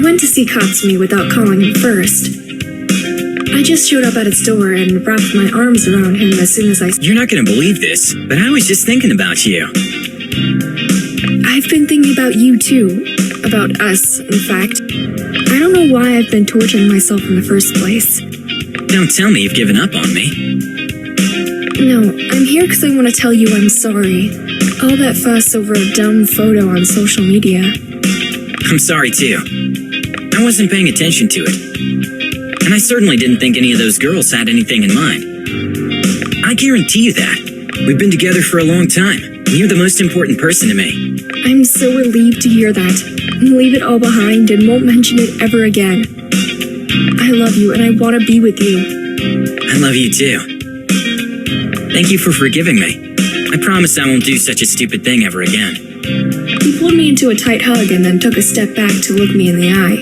went to see Katsumi without calling him first. I just showed up at its door and wrapped my arms around him as soon as I... You're not gonna believe this, but I was just thinking about you. I've been thinking about you too. About us, in fact. I don't know why I've been torturing myself in the first place. Don't tell me you've given up on me. No, I'm here because I want to tell you I'm sorry. All that fuss over a dumb photo on social media. I'm sorry too. I wasn't paying attention to it. And I certainly didn't think any of those girls had anything in mind. I guarantee you that. We've been together for a long time. And you're the most important person to me. I'm so relieved to hear that. Leave it all behind and won't mention it ever again. I love you and I want to be with you. I love you too. Thank you for forgiving me. I promise I won't do such a stupid thing ever again. He pulled me into a tight hug and then took a step back to look me in the eye.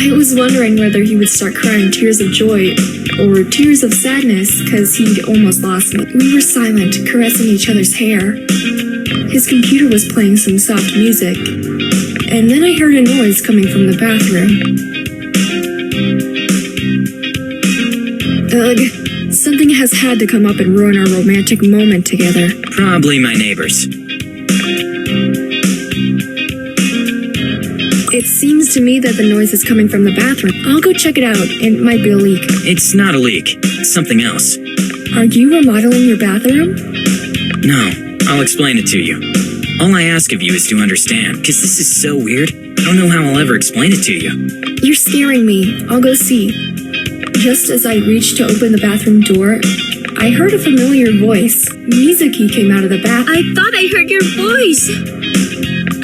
I was wondering whether he would start crying tears of joy or tears of sadness because he'd almost lost me. We were silent, caressing each other's hair. His computer was playing some soft music, and then I heard a noise coming from the bathroom. Ugh. Something has had to come up and ruin our romantic moment together. Probably my neighbors. It seems to me that the noise is coming from the bathroom. I'll go check it out. It might be a leak. It's not a leak. It's something else. Are you remodeling your bathroom? No, I'll explain it to you. All I ask of you is to understand, because this is so weird. I don't know how I'll ever explain it to you. You're scaring me. I'll go see. Just as I reached to open the bathroom door, I heard a familiar voice. Mizuki came out of the bath. I thought I heard your voice.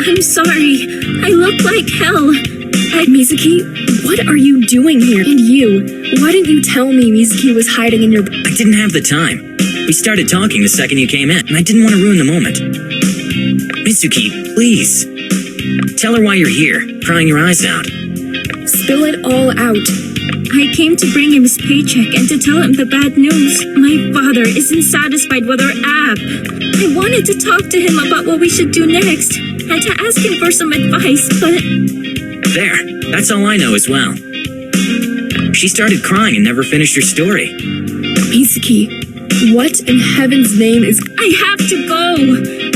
I'm sorry. I look like hell. Mizuki, what are you doing here? And you, why didn't you tell me Mizuki was hiding in your... I didn't have the time. We started talking the second you came in, and I didn't want to ruin the moment. Mizuki, please. Tell her why you're here, crying your eyes out. Spill it all out. I came to bring him his paycheck and to tell him the bad news. My father isn't satisfied with our app. I wanted to talk to him about what we should do next and to ask him for some advice, but... There, that's all I know as well. She started crying and never finished her story. Mizuki, what in heaven's name is... I have to go.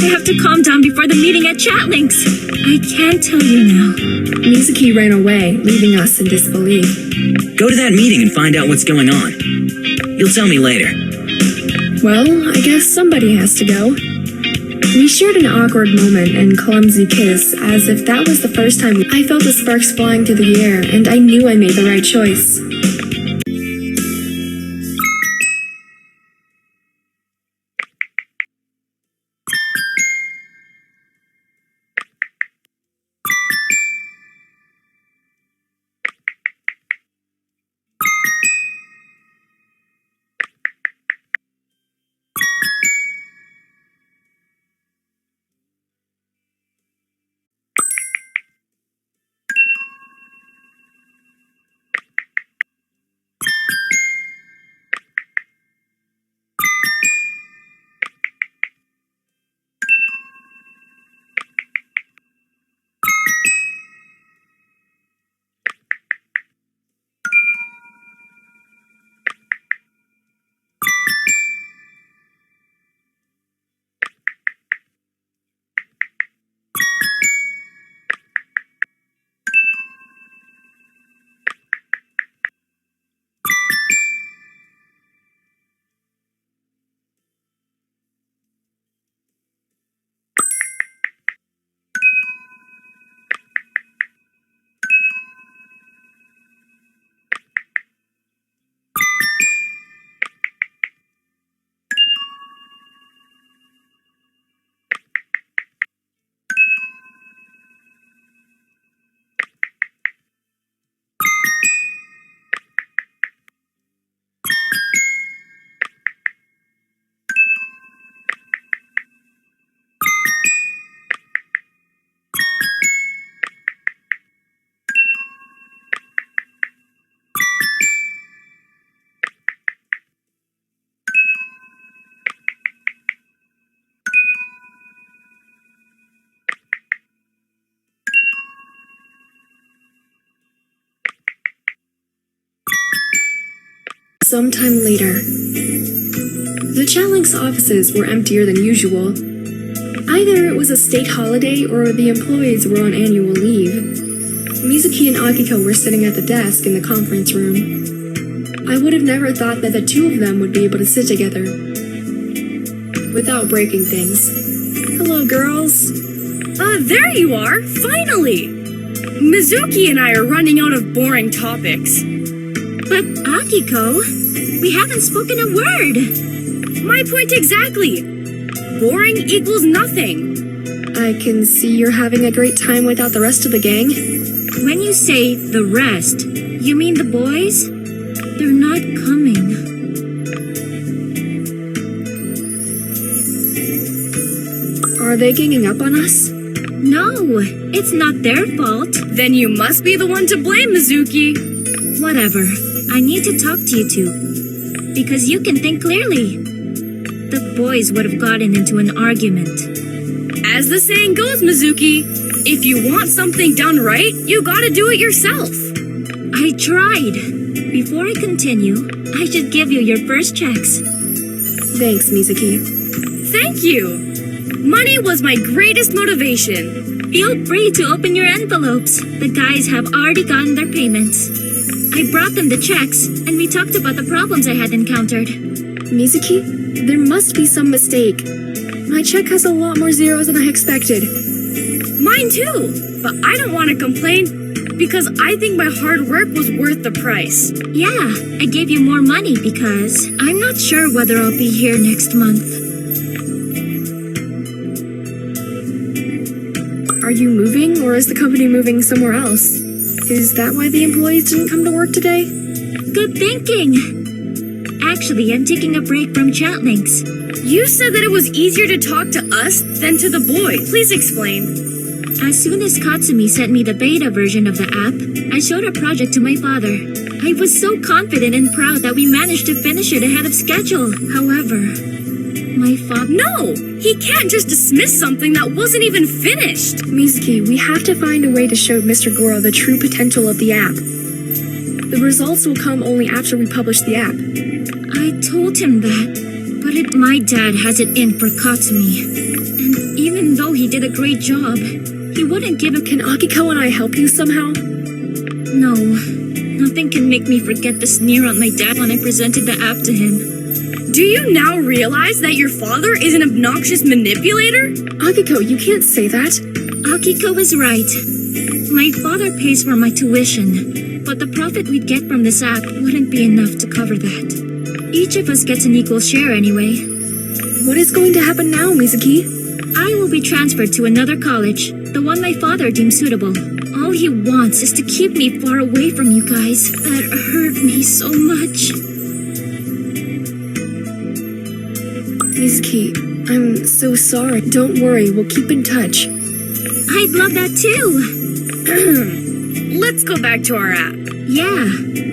I have to calm down before the meeting at Chatlinx. I can't tell you now. Mizuki ran away, leaving us in disbelief. Go to that meeting and find out what's going on. You'll tell me later. Well, I guess somebody has to go. We shared an awkward moment and clumsy kiss, as if that was the first time I felt the sparks flying through the air, and I knew I made the right choice. Sometime later. The Chatlinx offices were emptier than usual. Either it was a state holiday or the employees were on annual leave. Mizuki and Akiko were sitting at the desk in the conference room. I would have never thought that the two of them would be able to sit together without breaking things. Hello, girls. There you are! Finally! Mizuki and I are running out of boring topics. But Akiko, we haven't spoken a word. My point exactly. Boring equals nothing. I can see you're having a great time without the rest of the gang. When you say the rest, you mean the boys? They're not coming. Are they ganging up on us? No, it's not their fault. Then you must be the one to blame, Mizuki. Whatever. I need to talk to you two. Because you can think clearly. The boys would have gotten into an argument. As the saying goes, Mizuki, if you want something done right, you gotta do it yourself. I tried. Before I continue, I should give you your first checks. Thanks, Mizuki. Thank you. Money was my greatest motivation. Feel free to open your envelopes. The guys have already gotten their payments. I brought them the checks, and we talked about the problems I had encountered. Mizuki, there must be some mistake. My check has a lot more zeros than I expected. Mine too, but I don't want to complain because I think my hard work was worth the price. Yeah, I gave you more money because I'm not sure whether I'll be here next month. Are you moving, or is the company moving somewhere else? Is that why the employees didn't come to work today? Good thinking! Actually, I'm taking a break from Chatlinx. You said that it was easier to talk to us than to the boys. Please explain. As soon as Katsumi sent me the beta version of the app, I showed our project to my father. I was so confident and proud that we managed to finish it ahead of schedule. However, my father... No! He can't just dismiss something that wasn't even finished! Mizuki, we have to find a way to show Mr. Goro the true potential of the app. The results will come only after we publish the app. I told him that, but my dad has it in for Katsumi. And even though he did a great job, he wouldn't give it. Can Akiko and I help you somehow? No, nothing can make me forget the sneer on my dad when I presented the app to him. Do you now realize that your father is an obnoxious manipulator? Akiko, you can't say that. Akiko is right. My father pays for my tuition, but the profit we'd get from this app wouldn't be enough to cover that. Each of us gets an equal share anyway. What is going to happen now, Mizuki? I will be transferred to another college, the one my father deems suitable. All he wants is to keep me far away from you guys. That hurt me so much. Mizuki, I'm so sorry. Don't worry, we'll keep in touch. I'd love that too. Let's go back to our app. Yeah,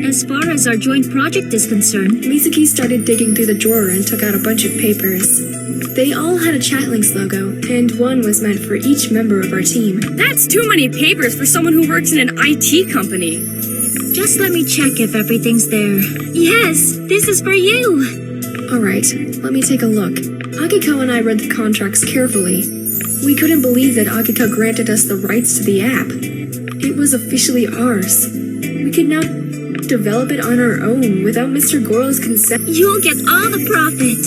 as far as our joint project is concerned. Mizuki started digging through the drawer and took out a bunch of papers. They all had a Chatlinx logo, and one was meant for each member of our team. That's too many papers for someone who works in an IT company. Just let me check if everything's there. Yes, this is for you. Alright, let me take a look. Akiko and I read the contracts carefully. We couldn't believe that Akiko granted us the rights to the app. It was officially ours. We could now develop it on our own without Mr. Goro's consent. You'll get all the profit.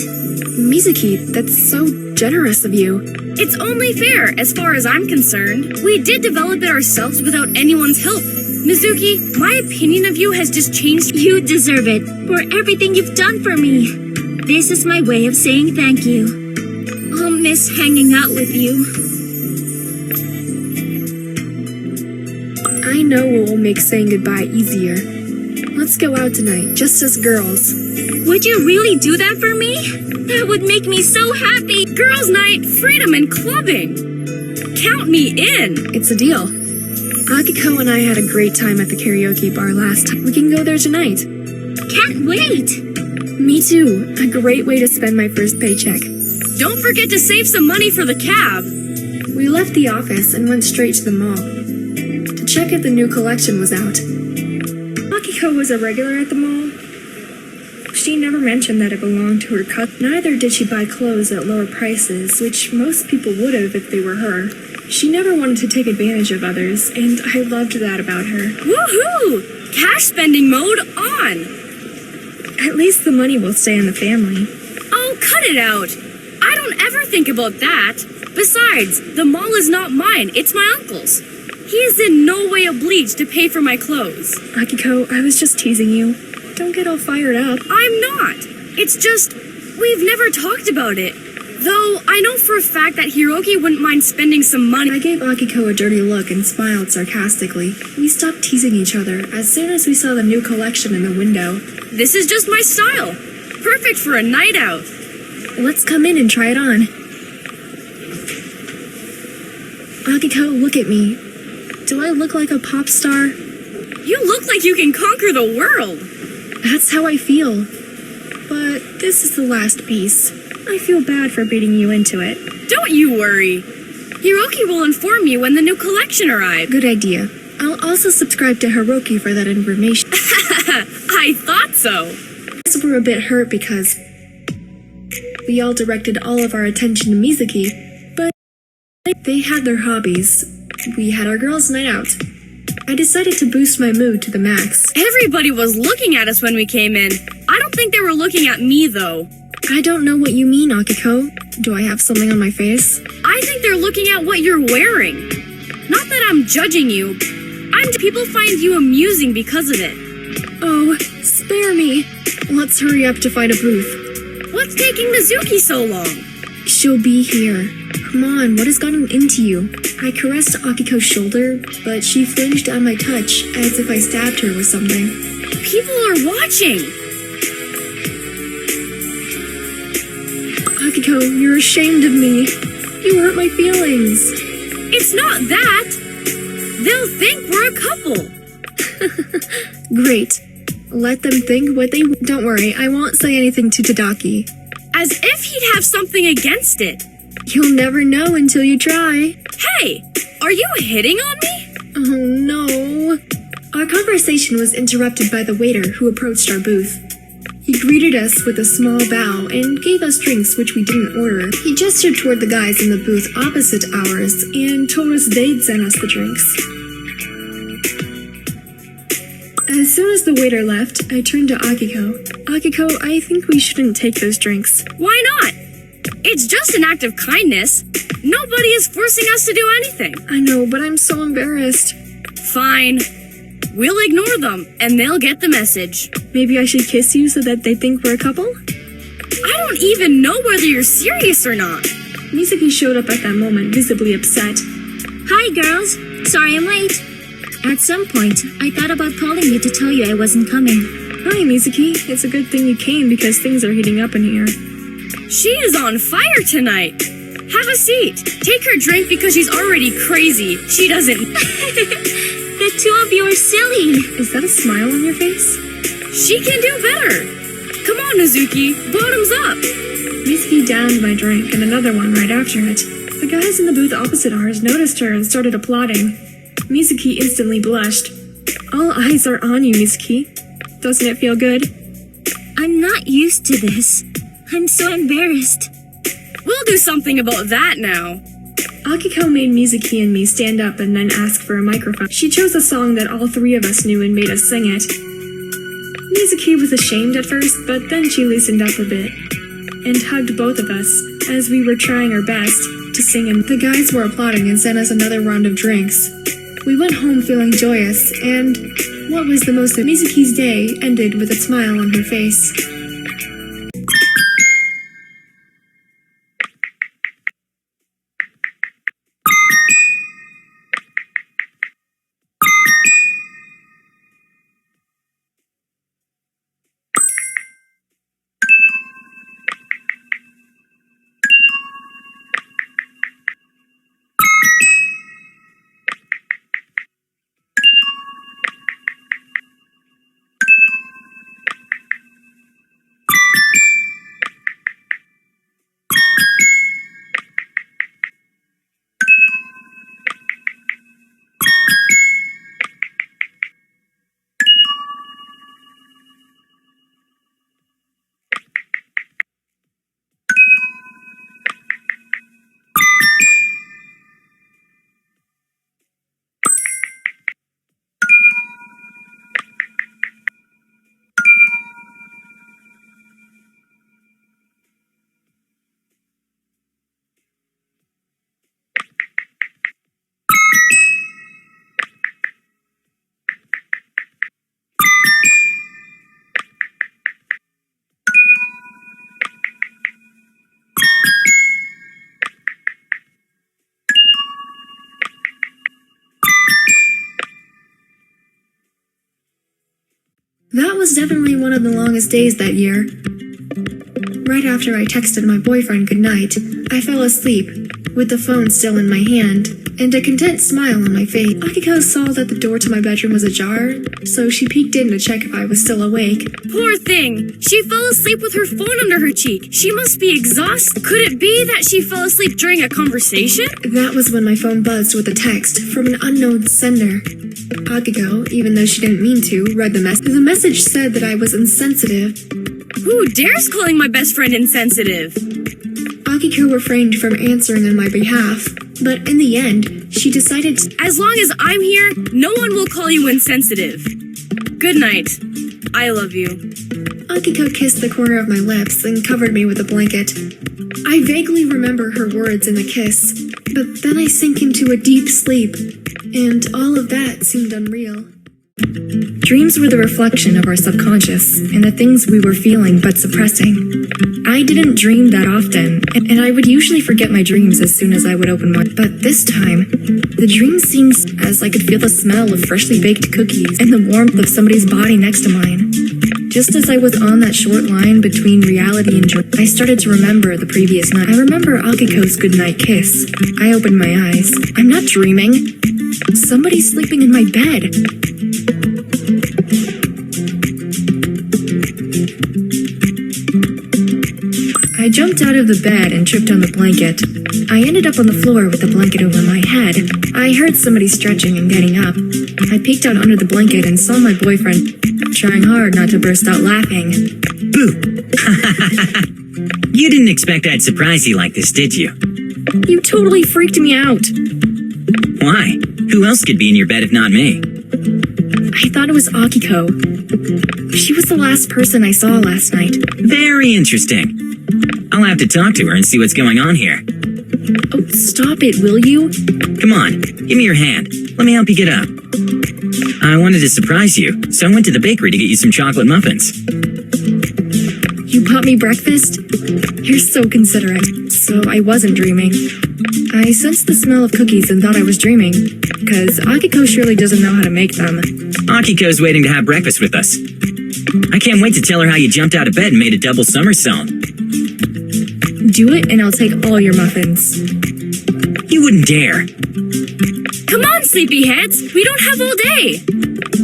Mizuki, that's so generous of you. It's only fair, as far as I'm concerned. We did develop it ourselves without anyone's help. Mizuki, my opinion of you has just changed. You deserve it for everything you've done for me. This is my way of saying thank you. I'll miss hanging out with you. I know it will make saying goodbye easier. Let's go out tonight, just as girls. Would you really do that for me? That would make me so happy. Girls' night, freedom, and clubbing. Count me in. It's a deal. Akiko and I had a great time at the karaoke bar last time. We can go there tonight. Can't wait. Me too. A great way to spend my first paycheck. Don't forget to save some money for the cab. We left the office and went straight to the mall to check if the new collection was out. Akiko was a regular at the mall. She never mentioned that it belonged to her cousin. Neither did she buy clothes at lower prices, which most people would have if they were her. She never wanted to take advantage of others, and I loved that about her. Woohoo! Cash spending mode on! At least the money will stay in the family. Oh, cut it out! I don't ever think about that. Besides, the mall is not mine, it's my uncle's. He is in no way obliged to pay for my clothes. Akiko, I was just teasing you. Don't get all fired up. I'm not. It's just, we've never talked about it. Though, I know for a fact that Hiroki wouldn't mind spending some money. I gave Akiko a dirty look and smiled sarcastically. We stopped teasing each other as soon as we saw the new collection in the window. This is just my style. Perfect for a night out. Let's come in and try it on. Akiko, look at me. Do I look like a pop star? You look like you can conquer the world. That's how I feel. But this is the last piece. I feel bad for beating you into it. Don't you worry. Hiroki will inform you when the new collection arrives. Good idea. I'll also subscribe to Hiroki for that information. I thought so. We're a bit hurt because we all directed all of our attention to Mizuki, but they had their hobbies. We had our girls' night out. I decided to boost my mood to the max. Everybody was looking at us when we came in. I don't think they were looking at me, though. I don't know what you mean, Akiko. Do I have something on my face? I think they're looking at what you're wearing. Not that I'm judging you. People find you amusing because of it. Oh, spare me. Let's hurry up to find a booth. What's taking Mizuki so long? She'll be here. Come on, what has gotten into you? I caressed Akiko's shoulder, but she flinched on my touch as if I stabbed her with something. People are watching! Akiko, you're ashamed of me. You hurt my feelings. It's not that! They'll think we're a couple! Great. Let them think what they... Don't worry, I won't say anything to Tadaki. As if he'd have something against it. You'll never know until you try. Hey, are you hitting on me? Oh no. Our conversation was interrupted by the waiter who approached our booth. He greeted us with a small bow and gave us drinks which we didn't order. He gestured toward the guys in the booth opposite ours and told us they'd send us the drinks. As soon as the waiter left, I turned to Akiko. Akiko, I think we shouldn't take those drinks. Why not? It's just an act of kindness. Nobody is forcing us to do anything. I know, but I'm so embarrassed. Fine. We'll ignore them, and they'll get the message. Maybe I should kiss you so that they think we're a couple? I don't even know whether you're serious or not. Mizuki showed up at that moment, visibly upset. Hi, girls. Sorry I'm late. At some point, I thought about calling you to tell you I wasn't coming. Hi, Mizuki. It's a good thing you came because things are heating up in here. She is on fire tonight. Have a seat. Take her drink because she's already crazy. She doesn't... The two of you are silly. Is that a smile on your face? She can do better. Come on, Mizuki. Bottoms up. Mizuki downed my drink and another one right after it. The guys in the booth opposite ours noticed her and started applauding. Mizuki instantly blushed. All eyes are on you, Mizuki. Doesn't it feel good? I'm not used to this. I'm so embarrassed. We'll do something about that now. Akiko made Mizuki and me stand up and then ask for a microphone. She chose a song that all three of us knew and made us sing it. Mizuki was ashamed at first, but then she loosened up a bit and hugged both of us as we were trying our best to sing, and the guys were applauding and sent us another round of drinks. We went home feeling joyous, and what was the most of Mizuki's day ended with a smile on her face. That was definitely one of the longest days that year. Right after I texted my boyfriend goodnight, I fell asleep, with the phone still in my hand, and a content smile on my face. Akiko saw that the door to my bedroom was ajar, so she peeked in to check if I was still awake. Poor thing. She fell asleep with her phone under her cheek. She must be exhausted. Could it be that she fell asleep during a conversation? That was when my phone buzzed with a text from an unknown sender. Akiko, even though she didn't mean to, read the message. The message said that I was insensitive. Who dares calling my best friend insensitive? Akiko refrained from answering on my behalf, but in the end, she decided As long as I'm here, no one will call you insensitive. Good night. I love you. Akiko kissed the corner of my lips and covered me with a blanket. I vaguely remember her words in the kiss, but then I sank into a deep sleep, and all of that seemed unreal. Dreams were the reflection of our subconscious and the things we were feeling but suppressing. I didn't dream that often, and I would usually forget my dreams as soon as I would open one. But this time, the dream seemed as I could feel the smell of freshly baked cookies and the warmth of somebody's body next to mine. Just as I was on that short line between reality and dream, I started to remember the previous night. I remember Akiko's goodnight kiss. I opened my eyes. I'm not dreaming. Somebody's sleeping in my bed. I jumped out of the bed and tripped on the blanket. I ended up on the floor with the blanket over my head. I heard somebody stretching and getting up. I peeked out under the blanket and saw my boyfriend trying hard not to burst out laughing. Boo! You didn't expect I'd surprise you like this, did you? You totally freaked me out. Why? Who else could be in your bed if not me? I thought it was Akiko. She was the last person I saw last night. Very interesting. I'll have to talk to her and see what's going on here. Oh, stop it, will you? Come on, give me your hand. Let me help you get up. I wanted to surprise you, so I went to the bakery to get you some chocolate muffins. You bought me breakfast? You're so considerate. So I wasn't dreaming. I sensed the smell of cookies and thought I was dreaming, because Akiko surely doesn't know how to make them. Akiko's waiting to have breakfast with us. I can't wait to tell her how you jumped out of bed and made a double somersault. Do it and I'll take all your muffins. You wouldn't dare. Come on, sleepyheads. We don't have all day.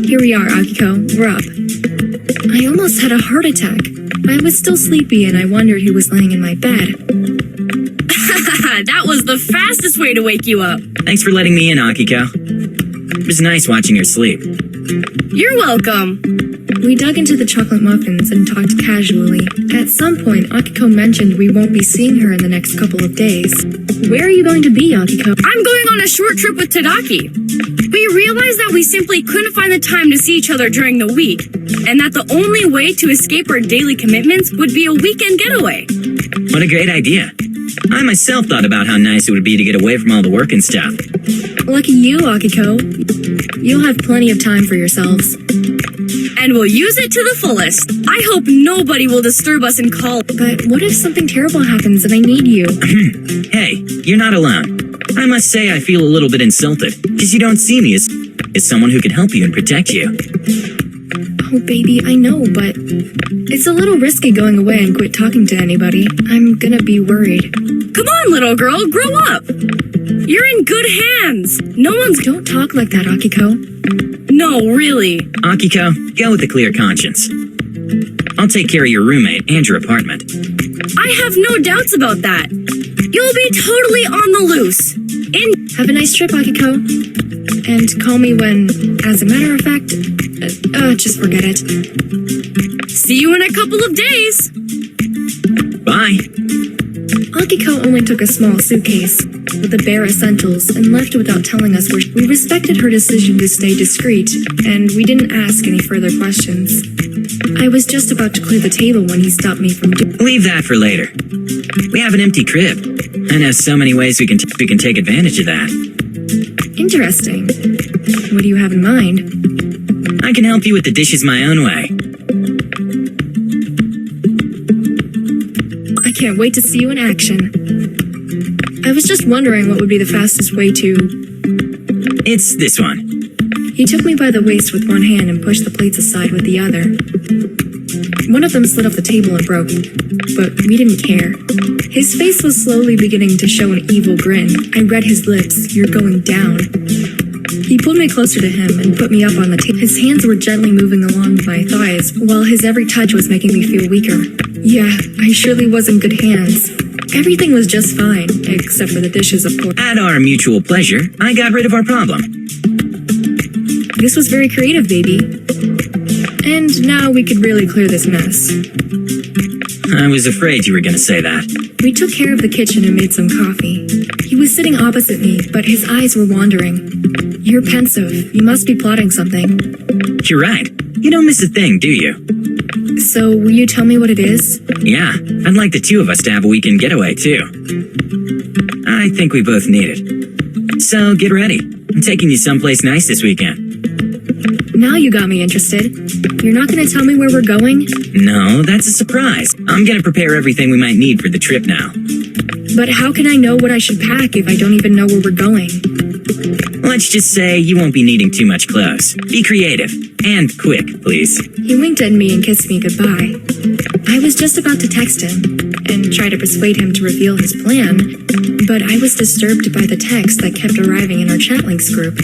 Here we are, Akiko. We're up. I almost had a heart attack. I was still sleepy and I wondered who was laying in my bed. That was the fastest way to wake you up. Thanks for letting me in, Akiko. It was nice watching her sleep. You're welcome. We dug into the chocolate muffins and talked casually. At some point, Akiko mentioned we won't be seeing her in the next couple of days. Where are you going to be, Akiko? I'm going on a short trip with Tadaki. We realized that we simply couldn't find the time to see each other during the week, and that the only way to escape our daily commitments would be a weekend getaway. What a great idea. I myself thought about how nice it would be to get away from all the work and stuff. Lucky you, Akiko. You'll have plenty of time for yourselves. And we'll use it to the fullest. I hope nobody will disturb us and call. But what if something terrible happens and I need you? Hey, you're not alone. I must say I feel a little bit insulted, because you don't see me as someone who can help you and protect you. Oh, baby, I know, but it's a little risky going away and quit talking to anybody. I'm gonna be worried. Come on, little girl, grow up. You're in good hands. No one's... Don't talk like that, Akiko. No, really. Akiko, go with a clear conscience. I'll take care of your roommate and your apartment. I have no doubts about that. You'll be totally on the loose. Have a nice trip, Akiko. And call me when, as a matter of fact, just forget it. See you in a couple of days. Bye. Akiko only took a small suitcase with the bare essentials and left without telling us where. We respected her decision to stay discreet, and we didn't ask any further questions. I was just about to clear the table when he stopped me from doing. Leave that for later. We have an empty crib. I know so many ways we can take advantage of that. Interesting. What do you have in mind? I can help you with the dishes my own way. I can't wait to see you in action. I was just wondering what would be the fastest way to... It's this one. He took me by the waist with one hand and pushed the plates aside with the other. One of them slid off the table and broke, but we didn't care. His face was slowly beginning to show an evil grin. I read his lips. "You're going down." He pulled me closer to him and put me up on the table. His hands were gently moving along my thighs, while his every touch was making me feel weaker. Yeah, I surely was in good hands. Everything was just fine, except for the dishes, of course. At our mutual pleasure, I got rid of our problem. This was very creative, baby. And now we could really clear this mess. I was afraid you were going to say that. We took care of the kitchen and made some coffee. He was sitting opposite me, but his eyes were wandering. "You're pensive. You must be plotting something." You're right. You don't miss a thing, do you? So, will you tell me what it is? Yeah, I'd like the two of us to have a weekend getaway, too. I think we both need it. So, get ready. I'm taking you someplace nice this weekend. Now you got me interested. You're not going to tell me where we're going? No, that's a surprise. I'm going to prepare everything we might need for the trip now. But how can I know what I should pack if I don't even know where we're going? Let's just say you won't be needing too much clothes. Be creative. And quick, please. He winked at me and kissed me goodbye. I was just about to text him and try to persuade him to reveal his plan, but I was disturbed by the text that kept arriving in our Chatlinx group.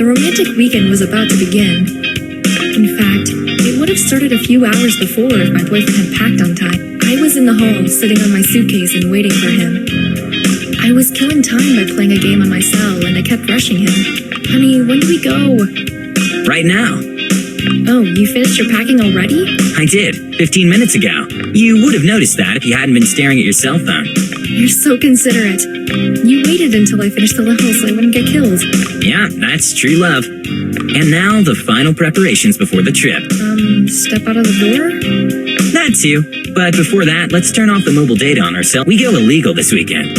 romantic weekend was about to begin. In fact, it would have started a few hours before if my boyfriend had packed on time. I was in the hall, sitting on my suitcase and waiting for him. I was killing time by playing a game on my cell, and I kept rushing him. Honey, when do we go? Right now. Oh, you finished your packing already? I did, 15 minutes ago. You would have noticed that if you hadn't been staring at your cell phone. You're so considerate. You waited until I finished the level so I wouldn't get killed. Yeah, that's true love. And now the final preparations before the trip. Step out of the door? That too. But before that, let's turn off the mobile data on our cell. We go illegal this weekend.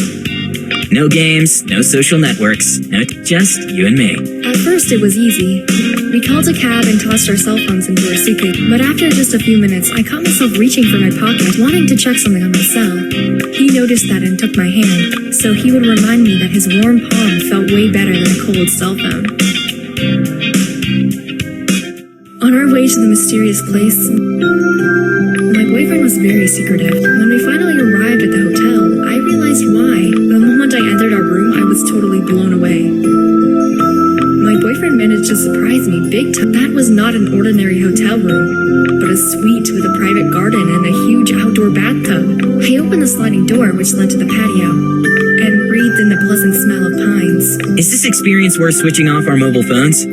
No games, no social networks, no, just you and me. At first it was easy. We called a cab and tossed our cell phones into our suitcase. But after just a few minutes, I caught myself reaching for my pocket, wanting to check something on my cell. He noticed that and took my hand, so he would remind me that his warm palm felt way better than a cold cell phone. On our way to the mysterious place, my boyfriend was very secretive. When we finally arrived at the hotel, I realized why. The moment I entered our room, I was totally blown away. My boyfriend managed to surprise me big time. That was not an ordinary hotel room, but a suite with a private garden and a huge outdoor bathtub. I opened the sliding door, which led to the patio, and breathed in the pleasant smell of pines. Is this experience worth switching off our mobile phones?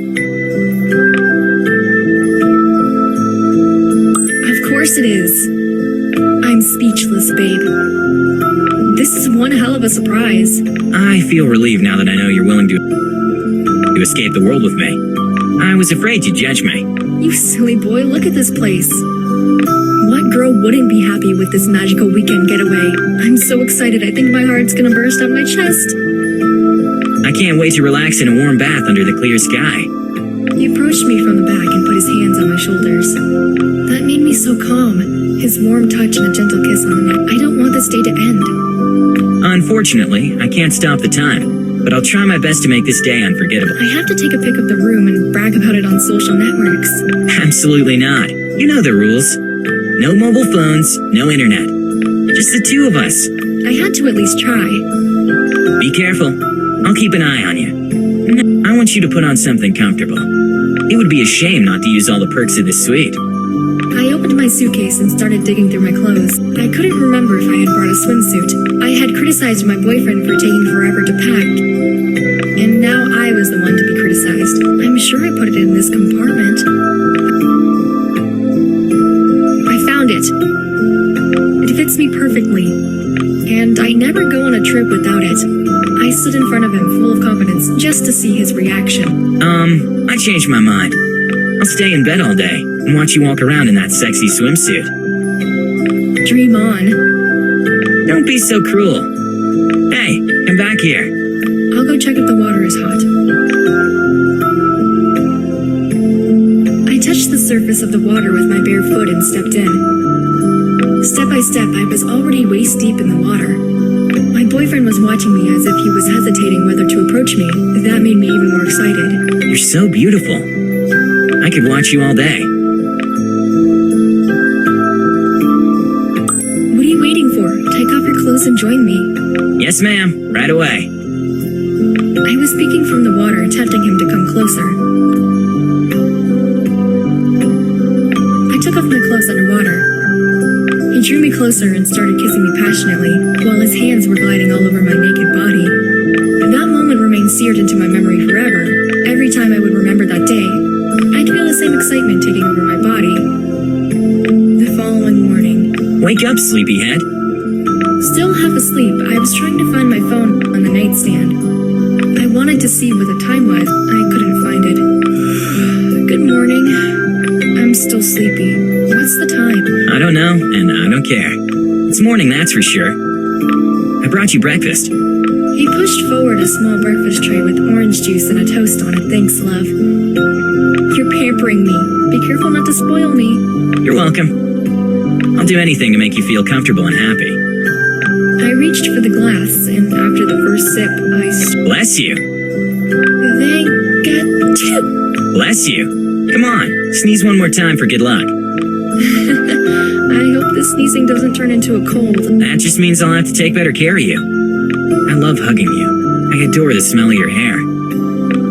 Of course it is. I'm speechless, babe. This is one hell of a surprise. I feel relieved now that I know you're willing to escape the world with me. I was afraid you'd judge me. You silly boy, look at this place. What girl wouldn't be happy with this magical weekend getaway? I'm so excited, I think my heart's gonna burst out my chest. I can't wait to relax in a warm bath under the clear sky. He approached me from the back and put his hands on my shoulders. That made me so calm. His warm touch and a gentle kiss on the neck. I don't want this day to end. Unfortunately, I can't stop the time, but I'll try my best to make this day unforgettable. I have to take a pic of the room and brag about it on social networks. Absolutely not. You know the rules. No mobile phones, no internet. Just the two of us. I had to at least try. Be careful. I'll keep an eye on you. I want you to put on something comfortable. It would be a shame not to use all the perks of this suite. I opened my suitcase and started digging through my clothes. I couldn't remember if I had brought a swimsuit. I had criticized my boyfriend for taking forever to pack, and now I was the one to be criticized. I'm sure I put it in this compartment. I found it. It fits me perfectly, and I never go on a trip without it. I stood in front of him full of confidence just to see his reaction. I changed my mind. I'll stay in bed all day and watch you walk around in that sexy swimsuit. Dream on. Don't be so cruel. Hey, come back here. I'll go check if the water is hot. I touched the surface of the water with my bare foot and stepped in. Step by step, I was already waist deep in the water. My boyfriend was watching me as if he was hesitating whether to approach me. That made me even more excited. You're so beautiful. I could watch you all day. What are you waiting for? Take off your clothes and join me. Yes, ma'am. Right away. I was speaking from the water, tempting him to come closer. I took off my clothes underwater. He drew me closer and started kissing me passionately, while his hands were gliding all over my naked body. That moment remained seared into my memory forever. Every time I would remember that day, I'd feel the same excitement taking over my body. The following morning. Wake up, sleepyhead. Still half asleep, I was trying to find my phone on the nightstand. I wanted to see what the time was. I couldn't find it. Good morning. I'm still sleepy. What's the time? I don't know, and I don't care. It's morning, that's for sure. I brought you breakfast. He pushed forward a small breakfast tray with orange juice and a toast on it. Thanks, love. You're pampering me. Be careful not to spoil me. You're welcome. I'll do anything to make you feel comfortable and happy. I reached for the glass, and after the first sip, I... Bless you. Thank God. Bless you. Come on, sneeze one more time for good luck. I hope this sneezing doesn't turn into a cold. That just means I'll have to take better care of you. I love hugging you. I adore the smell of your hair.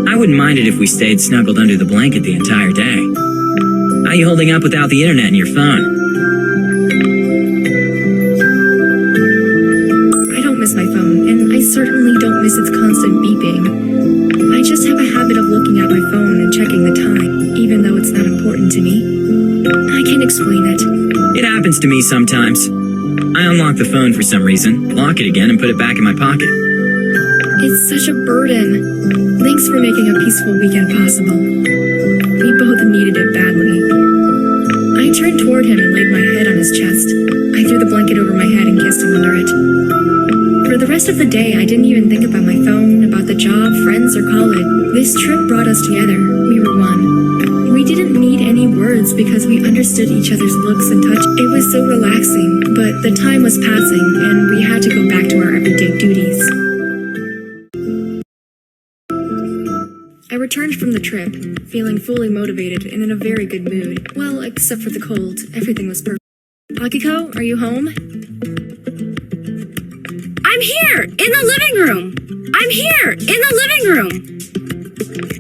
I I wouldn't mind it if we stayed snuggled under the blanket the entire day. How you holding up without the internet and your phone? I don't miss my phone, and I certainly don't miss its constant beeping. I just have a habit of looking at my phone and checking the time, even though it's not important to me. I can't explain it. It happens to me sometimes. I unlock the phone for some reason, lock it again, and put it back in my pocket. It's such a burden. Thanks for making a peaceful weekend possible. We both needed it badly. I turned toward him and laid my head on his chest. I threw the blanket over my head and kissed him under it. For the rest of the day, I didn't even think about my phone, about the job, friends, or college. This trip brought us together. We were one. We didn't need any words because we understood each other's looks and touch. It was so relaxing, but the time was passing, and we had to go back to our everyday duties. I returned from the trip, feeling fully motivated and in a very good mood. Well, except for the cold. Everything was perfect. Akiko, are you home? I'm here, in the living room. I'm here, in the living room.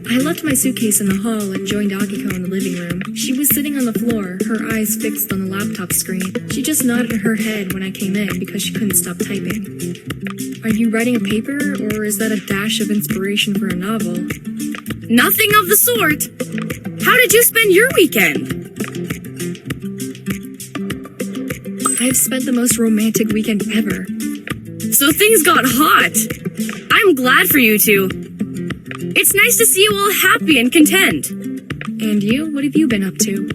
I left my suitcase in the hall and joined Akiko in the living room. She was sitting on the floor, her eyes fixed on the laptop screen. She just nodded her head when I came in because she couldn't stop typing. Are you writing a paper, or is that a dash of inspiration for a novel? Nothing of the sort. How did you spend your weekend? I've spent the most romantic weekend ever. So things got hot. I'm glad for you two. It's nice to see you all happy and content. And you? What have you been up to?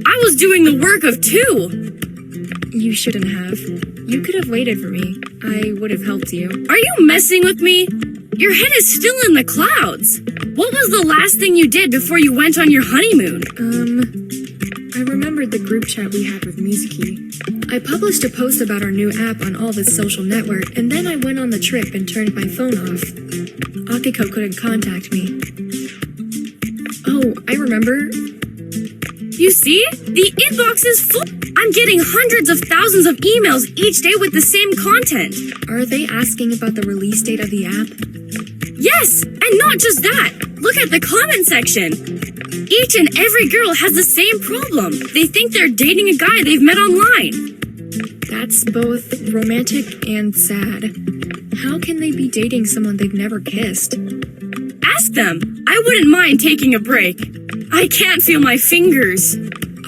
I was doing the work of two. You shouldn't have. You could have waited for me. I would have helped you. Are you messing with me? Your head is still in the clouds. What was the last thing you did before you went on your honeymoon? I remembered the group chat we had with Mizuki. I published a post about our new app on all the social network, and then I went on the trip and turned my phone off. Akiko couldn't contact me. Oh, I remember. You see? The inbox is full. I'm getting hundreds of thousands of emails each day with the same content. Are they asking about the release date of the app? Yes, and not just that. Look at the comment section. Each and every girl has the same problem. They think they're dating a guy they've met online. That's both romantic and sad. How can they be dating someone they've never kissed? Ask them. I wouldn't mind taking a break. I can't feel my fingers.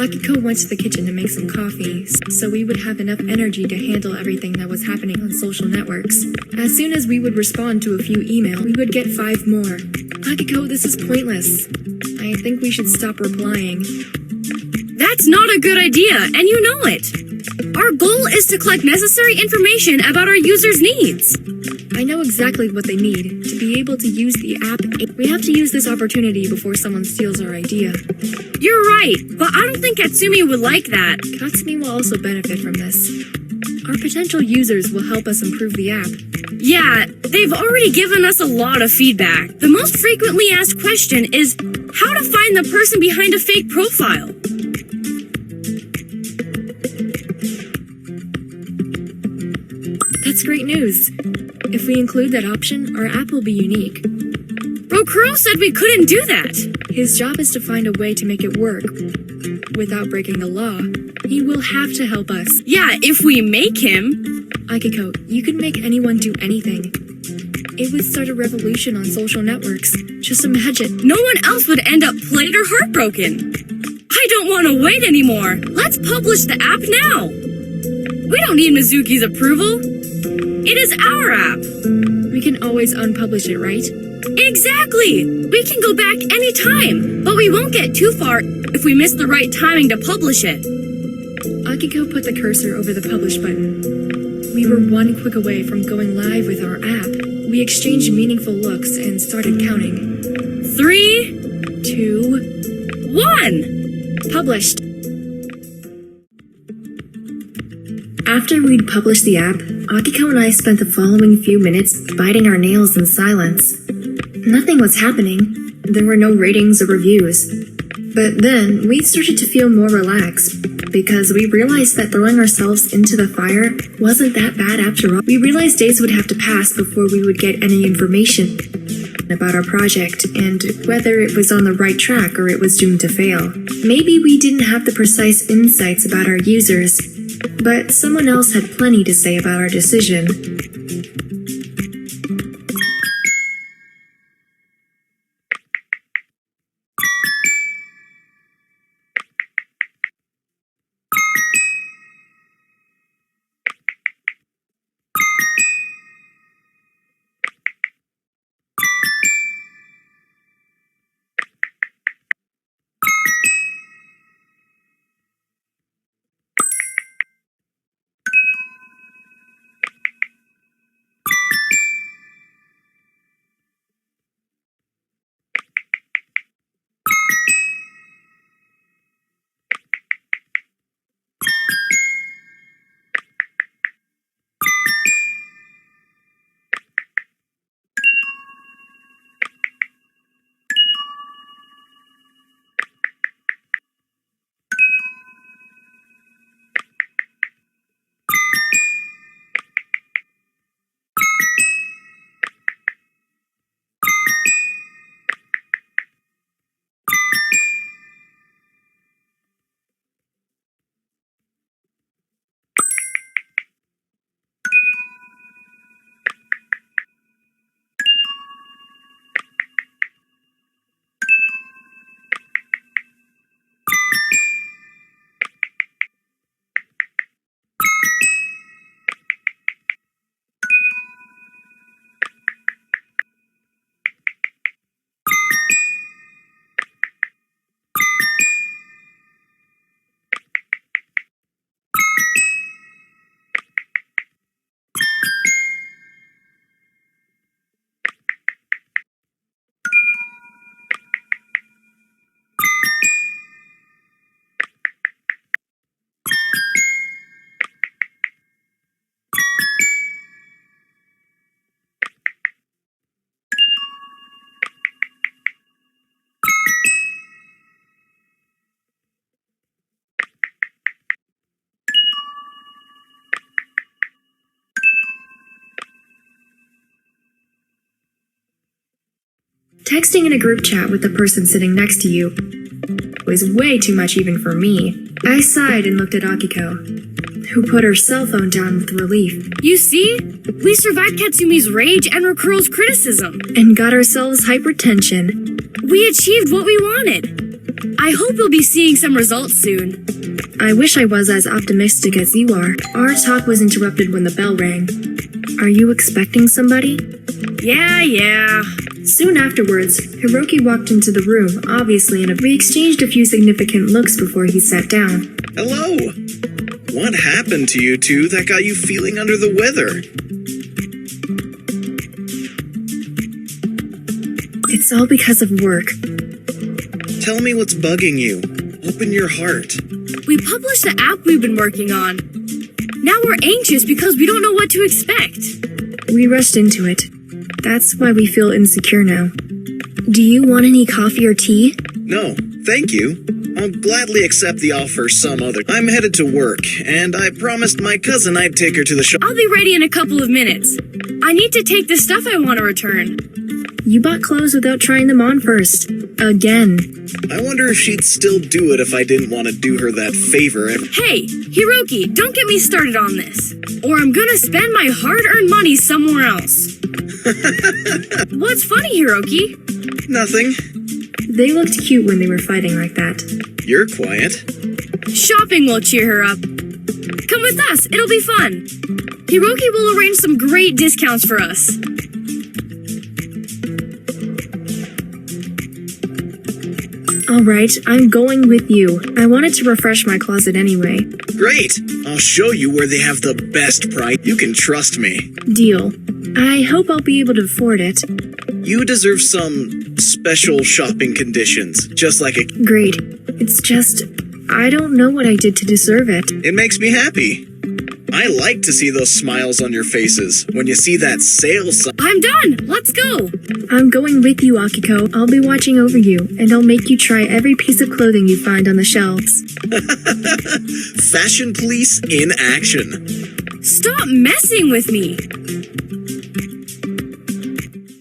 Akiko went to the kitchen to make some coffee, so we would have enough energy to handle everything that was happening on social networks. As soon as we would respond to a few emails, we would get 5 more. Akiko, this is pointless. I think we should stop replying. That's not a good idea, and you know it. Our goal is to collect necessary information about our users' needs. I know exactly what they need. To be able to use the app, we have to use this opportunity before someone steals our idea. You're right, but I don't think Katsumi would like that. Katsumi will also benefit from this. Our potential users will help us improve the app. Yeah, they've already given us a lot of feedback. The most frequently asked question is how to find the person behind a fake profile. That's great news. If we include that option, our app will be unique. Rokuro said we couldn't do that. His job is to find a way to make it work without breaking the law. He will have to help us. Yeah, if we make him. Akiko, you can make anyone do anything. It would start a revolution on social networks. Just imagine. No one else would end up plagued or heartbroken. I don't want to wait anymore. Let's publish the app now. We don't need Mizuki's approval. It is our app. We can always unpublish it, right? Exactly! We can go back anytime, but we won't get too far if we miss the right timing to publish it. Akiko put the cursor over the publish button. We were one click away from going live with our app. We exchanged meaningful looks and started counting. 3, 2, 1! Published. After we'd published the app, Akiko and I spent the following few minutes biting our nails in silence. Nothing was happening. There were no ratings or reviews. But then, we started to feel more relaxed, because we realized that throwing ourselves into the fire wasn't that bad after all. We realized days would have to pass before we would get any information. about our project and whether it was on the right track or it was doomed to fail. Maybe we didn't have the precise insights about our users, but someone else had plenty to say about our decision. Texting in a group chat with the person sitting next to you was way too much even for me. I sighed and looked at Akiko, who put her cell phone down with relief. You see? We survived Katsumi's rage and Rokuro's criticism. And got ourselves hypertension. We achieved what we wanted. I hope we'll be seeing some results soon. I wish I was as optimistic as you are. Our talk was interrupted when the bell rang. Are you expecting somebody? Yeah. Soon afterwards, Hiroki walked into the room, obviously we exchanged a few significant looks before he sat down. Hello! What happened to you two that got you feeling under the weather? It's all because of work. Tell me what's bugging you. Open your heart. We published the app we've been working on. Now we're anxious because we don't know what to expect. We rushed into it. That's why we feel insecure now. Do you want any coffee or tea? No, thank you. I'll gladly accept the offer some other. I'm headed to work, and I promised my cousin I'd take her to the shop. I'll be ready in a couple of minutes. I need to take the stuff I want to return. You bought clothes without trying them on first. Again. I wonder if she'd still do it if I didn't want to do her that favor. Hey, Hiroki, don't get me started on this. Or I'm gonna spend my hard-earned money somewhere else. What's funny, Hiroki? Nothing. They looked cute when they were fighting like that. You're quiet. Shopping will cheer her up. Come with us, it'll be fun. Hiroki will arrange some great discounts for us. Alright, I'm going with you. I wanted to refresh my closet anyway. Great! I'll show you where they have the best price. You can trust me. Deal. I hope I'll be able to afford it. You deserve some special shopping conditions, just like a... Great. It's just, I don't know what I did to deserve it. It makes me happy. I like to see those smiles on your faces when you see that sale sign. I'm done! Let's go! I'm going with you, Akiko. I'll be watching over you, and I'll make you try every piece of clothing you find on the shelves. Fashion police in action. Stop messing with me!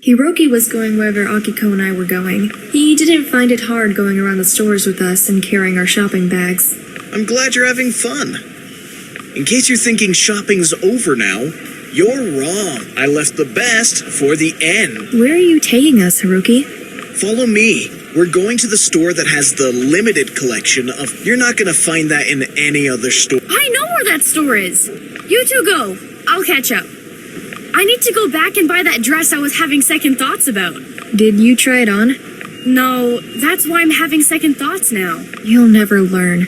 Hiroki was going wherever Akiko and I were going. He didn't find it hard going around the stores with us and carrying our shopping bags. I'm glad you're having fun. In case you're thinking shopping's over now, you're wrong. I left the best for the end. Where are you taking us, Hiroki? Follow me. We're going to the store that has the limited collection of... You're not gonna find that in any other store. I know where that store is. You two go. I'll catch up. I need to go back and buy that dress I was having second thoughts about. Did you try it on? No, that's why I'm having second thoughts now. You'll never learn.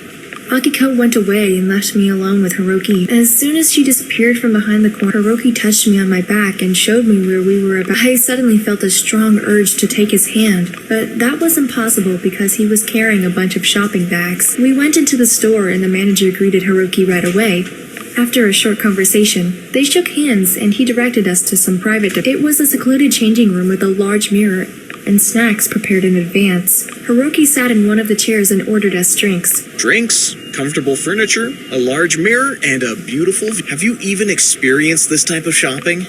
Akiko went away and left me alone with Hiroki. As soon as she disappeared from behind the corner, Hiroki touched me on my back and showed me where we were about. I suddenly felt a strong urge to take his hand, but that was impossible because he was carrying a bunch of shopping bags. We went into the store and the manager greeted Hiroki right away. After a short conversation, they shook hands and he directed us to some private... It was a secluded changing room with a large mirror and snacks prepared in advance. Hiroki sat in one of the chairs and ordered us drinks. Drinks, comfortable furniture, a large mirror, and a beautiful view. Have you even experienced this type of shopping?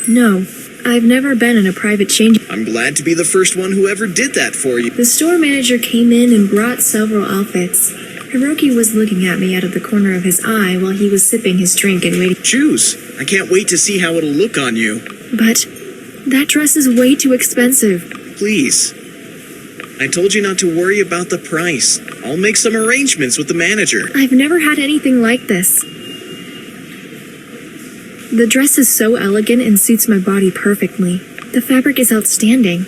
No, I've never been in a private change. I'm glad to be the first one who ever did that for you. The store manager came in and brought several outfits. Hiroki was looking at me out of the corner of his eye while he was sipping his drink and waiting. Choose. I can't wait to see how it'll look on you. But that dress is way too expensive. Please. I told you not to worry about the price. I'll make some arrangements with the manager. I've never had anything like this. The dress is so elegant and suits my body perfectly. The fabric is outstanding.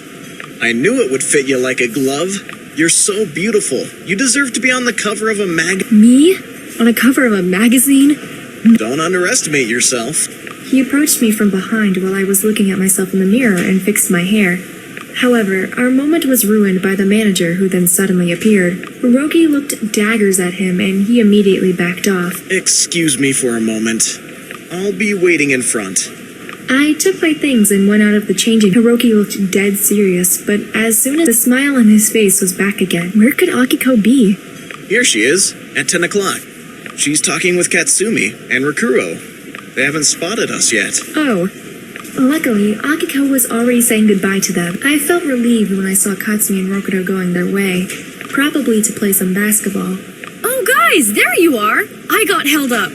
I knew it would fit you like a glove. You're so beautiful. You deserve to be on the cover of a Me? On a cover of a magazine? Don't underestimate yourself. He approached me from behind while I was looking at myself in the mirror and fixed my hair. However, our moment was ruined by the manager who then suddenly appeared. Hiroki looked daggers at him and he immediately backed off. Excuse me for a moment. I'll be waiting in front. I took my things and went out of the changing. Hiroki looked dead serious, but as soon as the smile on his face was back again, where could Akiko be? Here she is, at 10 o'clock. She's talking with Katsumi and Rakuro. They haven't spotted us yet. Oh. Luckily, Akiko was already saying goodbye to them. I felt relieved when I saw Katsumi and Rakuro going their way, probably to play some basketball. Oh guys, there you are! I got held up.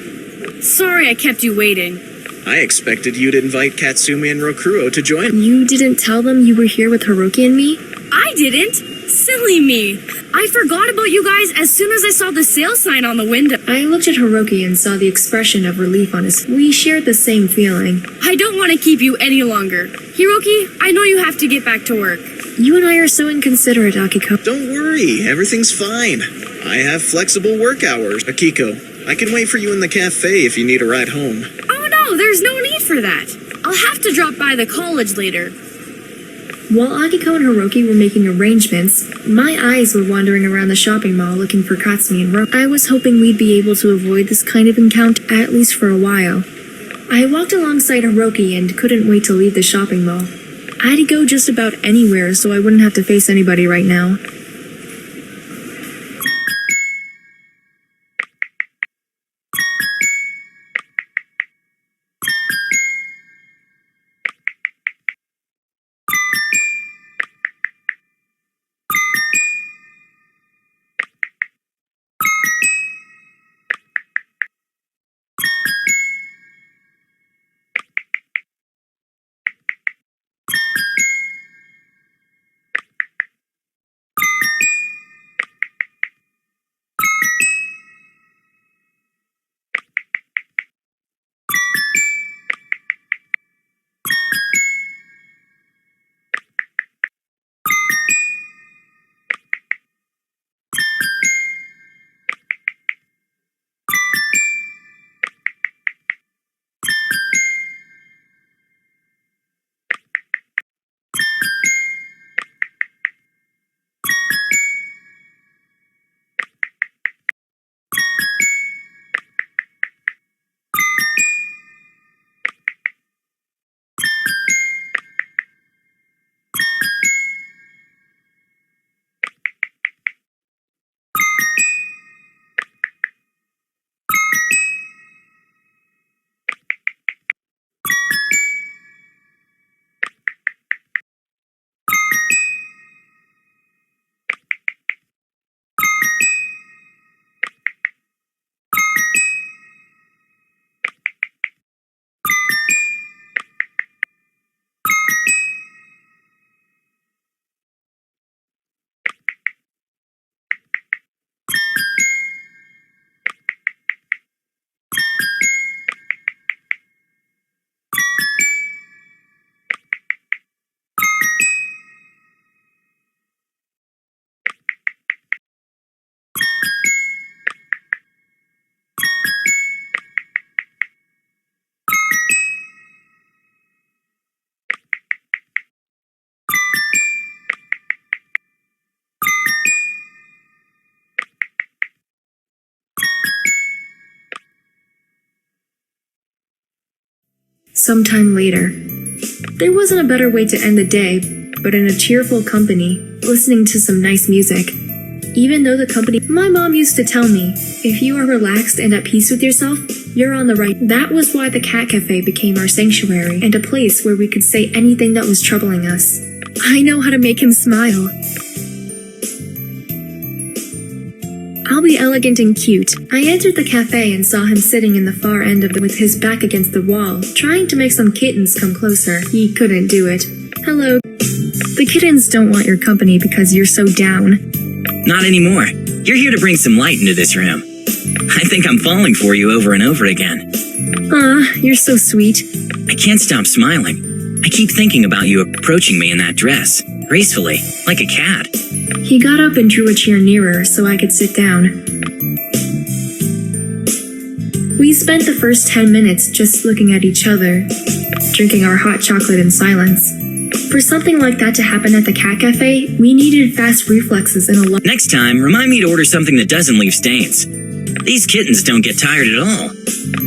Sorry I kept you waiting. I expected you'd invite Katsumi and Rakuro to join. You didn't tell them you were here with Hiroki and me? I didn't! Silly me! I forgot about you guys as soon as I saw the sale sign on the window. I looked at Hiroki and saw the expression of relief on his face. We shared the same feeling. I don't want to keep you any longer. Hiroki, I know you have to get back to work. You and I are so inconsiderate, Akiko. Don't worry, everything's fine. I have flexible work hours. Akiko, I can wait for you in the cafe if you need a ride home. Oh no, there's no need for that. I'll have to drop by the college later. While Akiko and Hiroki were making arrangements, my eyes were wandering around the shopping mall looking for Katsumi and Ro. I was hoping we'd be able to avoid this kind of encounter, at least for a while. I walked alongside Hiroki and couldn't wait to leave the shopping mall. I'd go just about anywhere so I wouldn't have to face anybody right now. Sometime later. There wasn't a better way to end the day, but in a cheerful company, listening to some nice music. Even though the company, my mom used to tell me, if you are relaxed and at peace with yourself, you're on the right. That was why the cat cafe became our sanctuary and a place where we could say anything that was troubling us. I know how to make him smile. I'll be elegant and cute. I entered the cafe and saw him sitting in the far end of it with his back against the wall, trying to make some kittens come closer. He couldn't do it. Hello. The kittens don't want your company because you're so down. Not anymore. You're here to bring some light into this room. I think I'm falling for you over and over again. Aw, you're so sweet. I can't stop smiling. I keep thinking about you approaching me in that dress, gracefully, like a cat. He got up and drew a chair nearer so I could sit down. We spent the first 10 minutes just looking at each other, drinking our hot chocolate in silence. For something like that to happen at the cat cafe, we needed fast reflexes and a lot. Next time, remind me to order something that doesn't leave stains. These kittens don't get tired at all.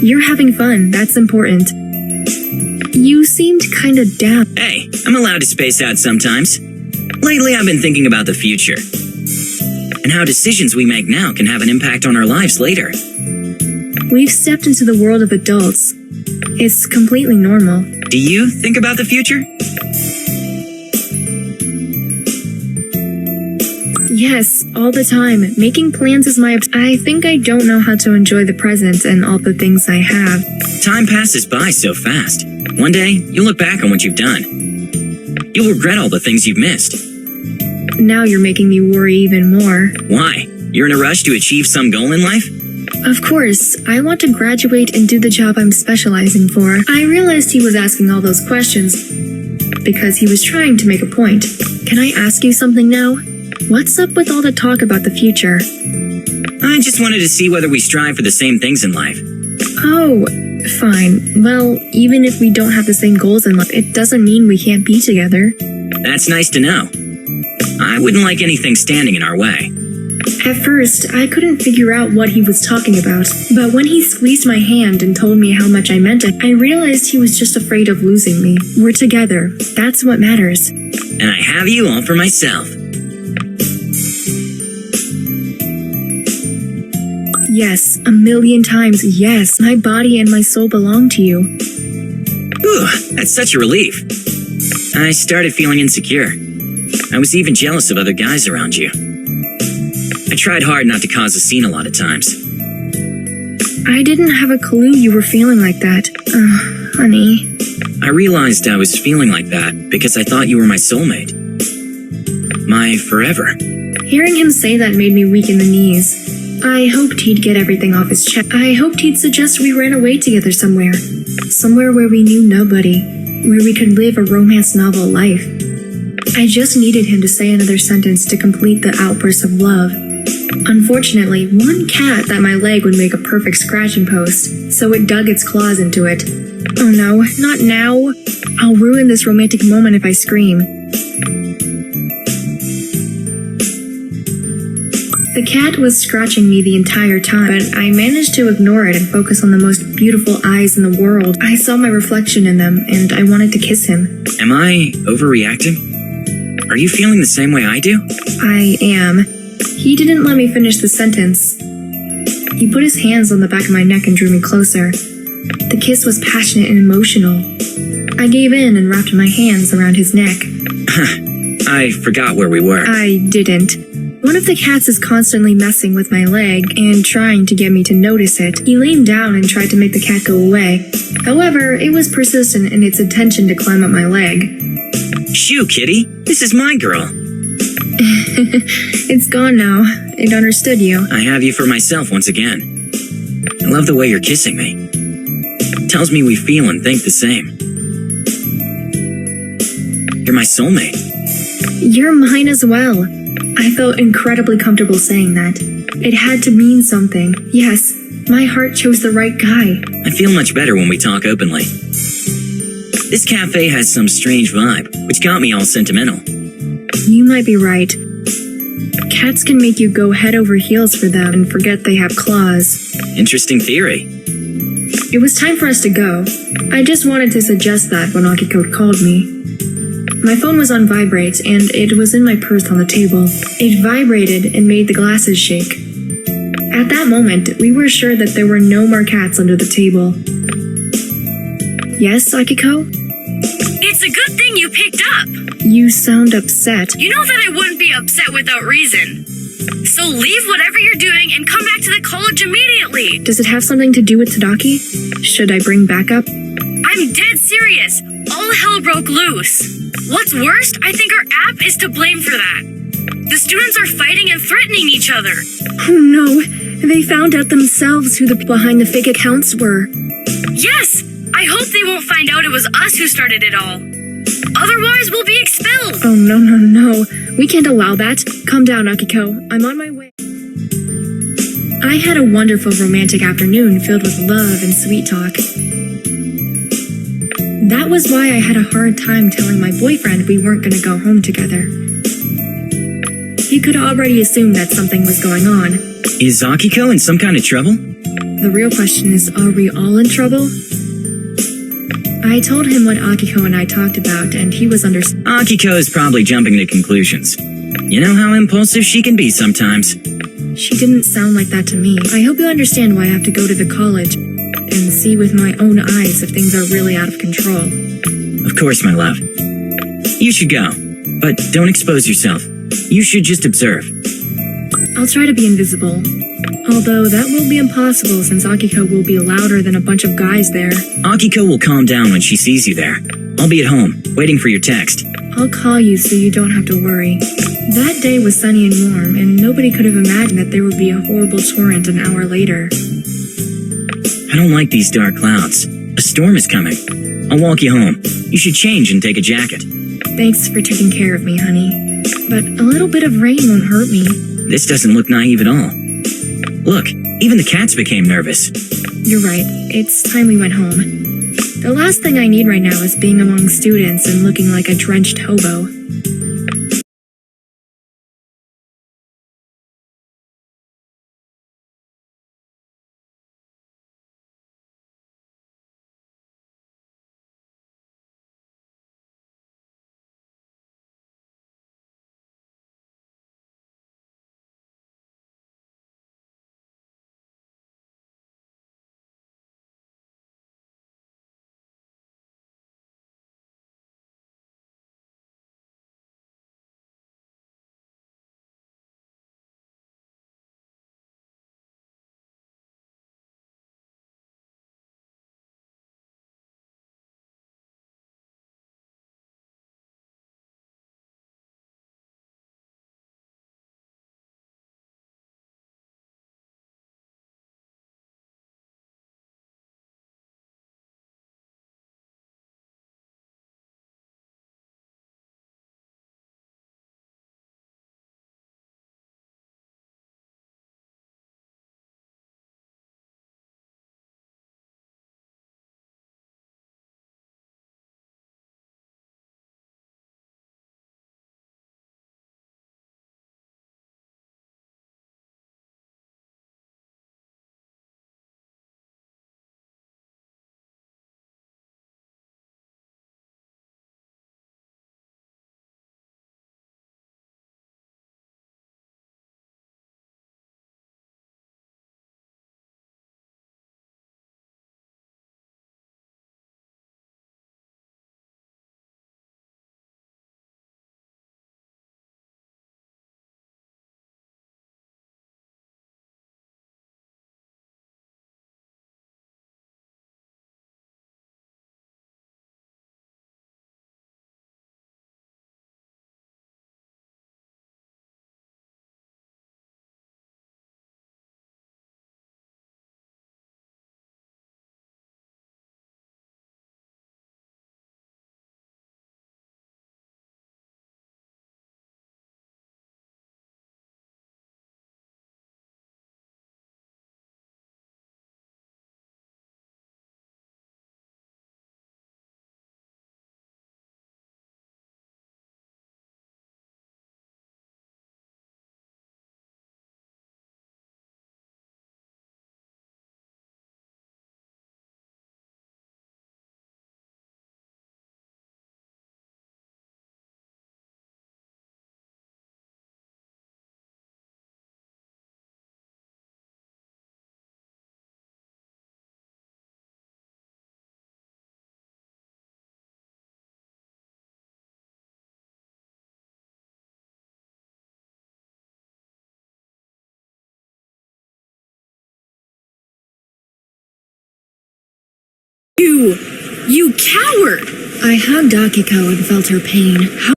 You're having fun, that's important. You seemed kinda down. Hey, I'm allowed to space out sometimes. Lately, I've been thinking about the future. And how decisions we make now can have an impact on our lives later. We've stepped into the world of adults. It's completely normal. Do you think about the future? Yes, all the time. Making plans is my I think I don't know how to enjoy the present and all the things I have. Time passes by so fast. One day, you'll look back on what you've done. You'll regret all the things you've missed. Now you're making me worry even more. Why? You're in a rush to achieve some goal in life? Of course, I want to graduate and do the job I'm specializing for. I realized he was asking all those questions because he was trying to make a point. Can I ask you something now? What's up with all the talk about the future? I just wanted to see whether we strive for the same things in life. Oh, fine. Well, even if we don't have the same goals in life, it doesn't mean we can't be together. That's nice to know. I wouldn't like anything standing in our way. At first, I couldn't figure out what he was talking about, but when he squeezed my hand and told me how much I meant it, I realized he was just afraid of losing me. We're together. That's what matters. And I have you all for myself. Yes, 1,000,000 times yes. My body and my soul belong to you. Whew, that's such a relief. I started feeling insecure. I was even jealous of other guys around you. I tried hard not to cause a scene a lot of times. I didn't have a clue you were feeling like that. Honey. I realized I was feeling like that because I thought you were my soulmate. My forever. Hearing him say that made me weak in the knees. I hoped he'd get everything off his chest. I hoped he'd suggest we ran away together somewhere. Somewhere where we knew nobody. Where we could live a romance novel life. I just needed him to say another sentence to complete the outburst of love. Unfortunately, one cat at my leg would make a perfect scratching post, so it dug its claws into it. Oh no, not now. I'll ruin this romantic moment if I scream. The cat was scratching me the entire time, but I managed to ignore it and focus on the most beautiful eyes in the world. I saw my reflection in them, and I wanted to kiss him. Am I overreacting? Are you feeling the same way I do? I am. He didn't let me finish the sentence. He put his hands on the back of my neck and drew me closer. The kiss was passionate and emotional. I gave in and wrapped my hands around his neck. I forgot where we were. I didn't. One of the cats is constantly messing with my leg and trying to get me to notice it. He leaned down and tried to make the cat go away. However, it was persistent in its intention to climb up my leg. Shoo, kitty. This is my girl. It's gone now. It understood you. I have you for myself once again. I love the way you're kissing me. It tells me we feel and think the same. You're my soulmate. You're mine as well. I felt incredibly comfortable saying that. It had to mean something. Yes, my heart chose the right guy. I feel much better when we talk openly. This cafe has some strange vibe, which got me all sentimental. You might be right. Cats can make you go head over heels for them and forget they have claws. Interesting theory. It was time for us to go. I just wanted to suggest that when Akiko called me. My phone was on vibrate, and it was in my purse on the table. It vibrated and made the glasses shake. At that moment, we were sure that there were no more cats under the table. Yes, Akiko? It's a good thing you picked up. You sound upset. You know that I wouldn't be upset without reason. So leave whatever you're doing and come back to the college immediately. Does it have something to do with Tadaki? Should I bring backup? I'm dead serious. All hell broke loose. What's worst, I think our app is to blame for that. The students are fighting and threatening each other. Oh no, they found out themselves who the behind the fake accounts were. Yes, I hope they won't find out it was us who started it all. Otherwise, we'll be expelled. Oh no. We can't allow that. Calm down, Akiko. I'm on my way. I had a wonderful romantic afternoon filled with love and sweet talk. That was why I had a hard time telling my boyfriend we weren't going to go home together. He could already assume that something was going on. Is Akiko in some kind of trouble? The real question is, are we all in trouble? I told him what Akiko and I talked about, and he was Akiko is probably jumping to conclusions. You know how impulsive she can be sometimes. She didn't sound like that to me. I hope you understand why I have to go to the college and see with my own eyes if things are really out of control. Of course, my love. You should go, but don't expose yourself. You should just observe. I'll try to be invisible. Although that will be impossible since Akiko will be louder than a bunch of guys there. Akiko will calm down when she sees you there. I'll be at home, waiting for your text. I'll call you so you don't have to worry. That day was sunny and warm, and nobody could have imagined that there would be a horrible torrent an hour later. I don't like these dark clouds. A storm is coming. I'll walk you home. You should change and take a jacket. Thanks for taking care of me, honey. But a little bit of rain won't hurt me. This doesn't look naive at all. Look, even the cats became nervous. You're right. It's time we went home. The last thing I need right now is being among students and looking like a drenched hobo. You coward! I hugged Akiko and felt her pain.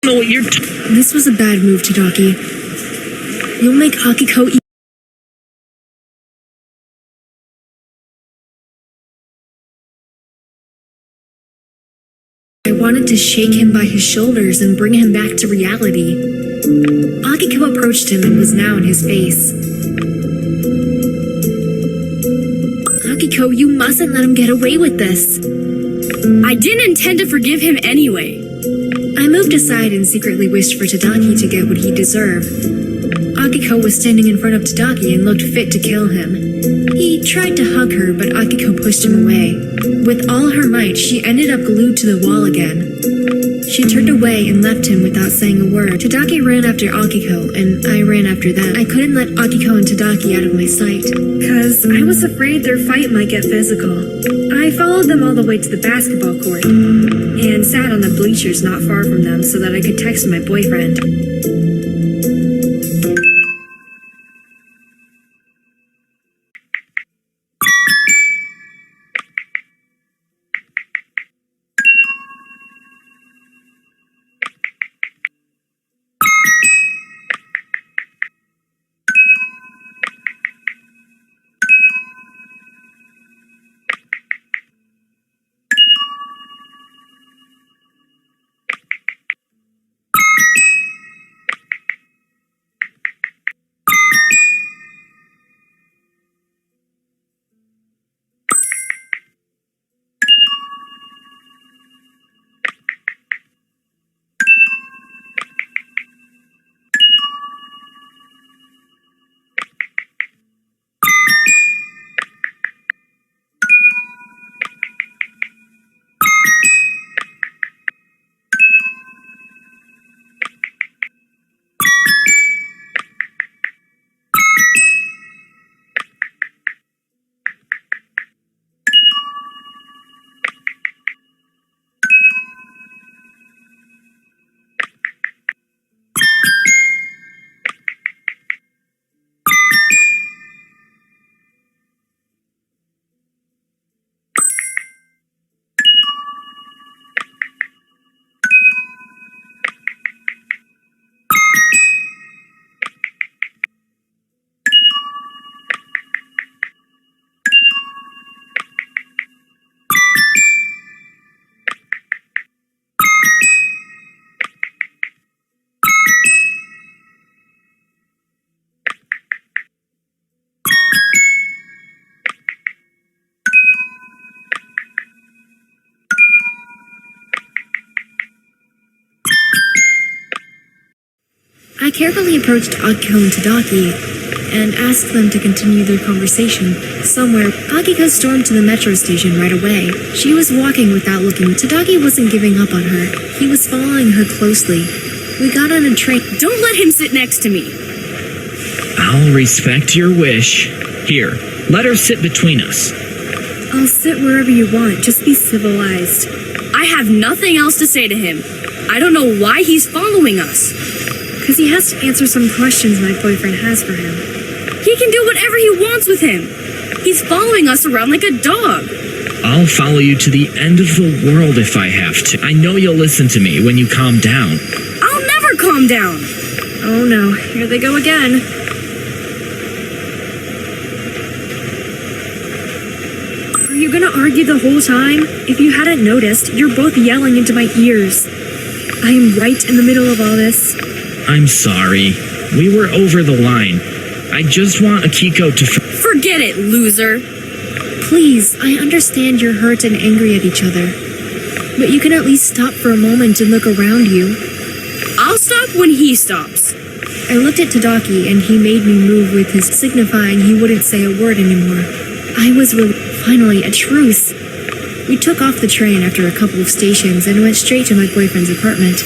Know what you're This was a bad move, Tadaki. You'll make Akiko eat. I wanted to shake him by his shoulders and bring him back to reality. Akiko approached him and was now in his face. Akiko, you mustn't let him get away with this. I didn't intend to forgive him anyway. I moved aside and secretly wished for Tadaki to get what he deserved. Akiko was standing in front of Tadaki and looked fit to kill him. He tried to hug her, but Akiko pushed him away. With all her might, she ended up glued to the wall again. She turned away and left him without saying a word. Tadaki ran after Akiko, and I ran after them. I couldn't let Akiko and Tadaki out of my sight, cause I was afraid their fight might get physical. I followed them all the way to the basketball court, and sat on the bleachers not far from them so that I could text my boyfriend. I carefully approached Akiko and Tadaki and asked them to continue their conversation somewhere. Akiko stormed to the metro station right away. She was walking without looking. Tadaki wasn't giving up on her. He was following her closely. We got on a train. Don't let him sit next to me. I'll respect your wish. Here, let her sit between us. I'll sit wherever you want. Just be civilized. I have nothing else to say to him. I don't know why he's following us. Because he has to answer some questions my boyfriend has for him. He can do whatever he wants with him. He's following us around like a dog. I'll follow you to the end of the world if I have to. I know you'll listen to me when you calm down. I'll never calm down. Oh no, here they go again. Are you gonna argue the whole time? If you hadn't noticed, you're both yelling into my ears. I am right in the middle of all this. I'm sorry. We were over the line. I just want Akiko to Forget it, loser. Please, I understand you're hurt and angry at each other. But you can at least stop for a moment and look around you. I'll stop when he stops. I looked at Tadaki and he made me move with his signifying he wouldn't say a word anymore. I was finally a truce. We took off the train after a couple of stations and went straight to my boyfriend's apartment.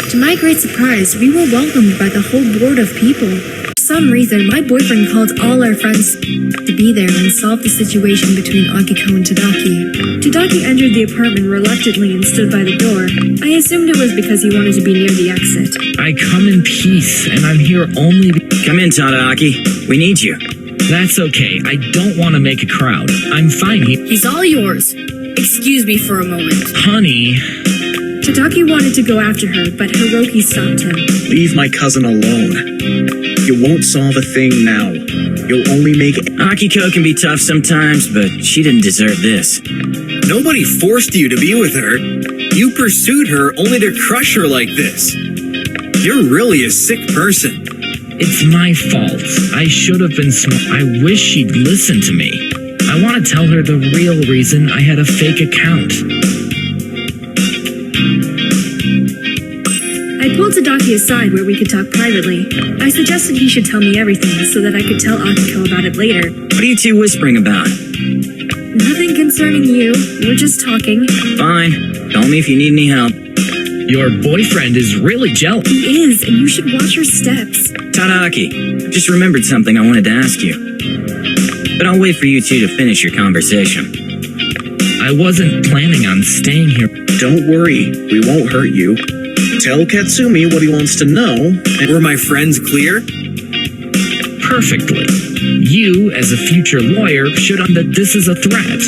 To my great surprise, we were welcomed by the whole board of people. For some reason, my boyfriend called all our friends to be there and solve the situation between Akiko and Tadaki. Tadaki entered the apartment reluctantly and stood by the door. I assumed it was because he wanted to be near the exit. I come in peace, and I'm here only Come in, Tadaki. We need you. That's okay. I don't want to make a crowd. I'm fine here. He's all yours. Excuse me for a moment. Honey, Tadaki wanted to go after her, but Hiroki stopped him. Leave my cousin alone. You won't solve a thing now. You'll only make it. Akiko can be tough sometimes, but she didn't deserve this. Nobody forced you to be with her. You pursued her only to crush her like this. You're really a sick person. it's my fault. I should have been smart. I wish she'd listen to me. I want to tell her the real reason I had a fake account. I pulled Tadaki aside where we could talk privately. I suggested he should tell me everything so that I could tell Akiko about it later. What are you two whispering about? Nothing concerning you. We're just talking. Fine. Call me if you need any help. Your boyfriend is really jealous. He is, and you should watch your steps. Tadaki, just remembered something I wanted to ask you. But I'll wait for you two to finish your conversation. I wasn't planning on staying here. Don't worry, we won't hurt you. Tell Katsumi what he wants to know. Were my friends clear? Perfectly. You, as a future lawyer, should understand that this is a threat.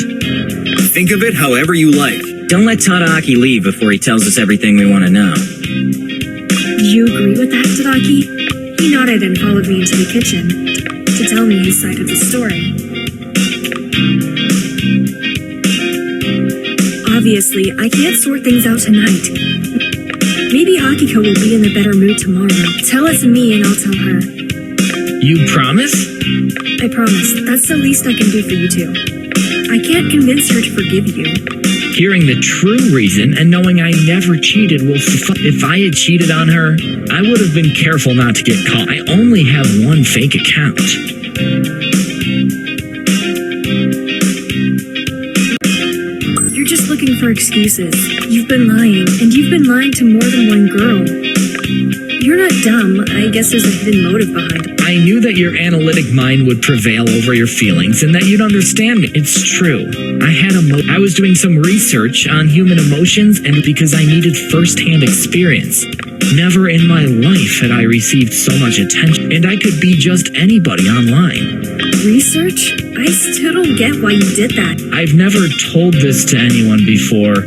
Think of it however you like. Don't let Tadaki leave before he tells us everything we want to know. Do you agree with that, Tadaki? He nodded and followed me into the kitchen to tell me his side of the story. Obviously, I can't sort things out tonight. Maybe Akiko will be in a better mood tomorrow. Tell it to me and I'll tell her. You promise? I promise. That's the least I can do for you two. I can't convince her to forgive you. Hearing the true reason and knowing I never cheated will suffice. If I had cheated on her, I would have been careful not to get caught. I only have one fake account. You're just looking for excuses. You've been lying, and you've been lying to more than one girl. You're not dumb. I guess there's a hidden motive behind it. I knew that your analytic mind would prevail over your feelings and that you'd understand me. It's true. I was doing some research on human emotions and because I needed first-hand experience. Never in my life had I received so much attention, and I could be just anybody online. Research? I still don't get why you did that. I've never told this to anyone before.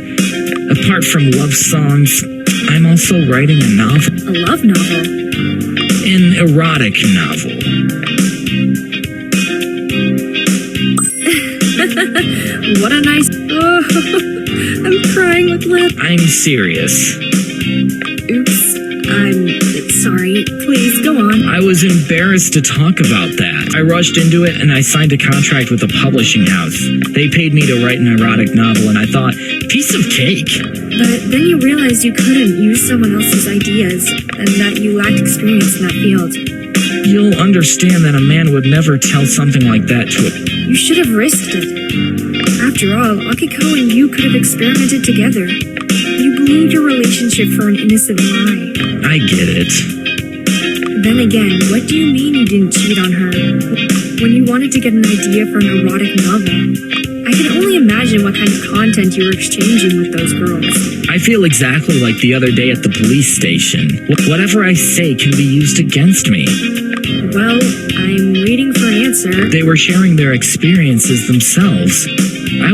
Apart from love songs, I'm also writing a novel. A love novel? An erotic novel. What a nice... Oh, I'm crying with laughter. I'm serious. Oops. I'm sorry. Please, go on. I was embarrassed to talk about that. I rushed into it and I signed a contract with a publishing house. They paid me to write an erotic novel and I thought, piece of cake. But then you realized you couldn't use someone else's ideas and that you lacked experience in that field. You'll understand that a man would never tell something like that to a... You should have risked it. After all, Akiko and you could have experimented together. You blew your relationship for an innocent lie. I get it. Then again, what do you mean you didn't cheat on her when you wanted to get an idea for an erotic novel? I can only imagine what kind of content you were exchanging with those girls. I feel exactly like the other day at the police station. Whatever I say can be used against me. Well, I'm waiting for an answer. They were sharing their experiences themselves. I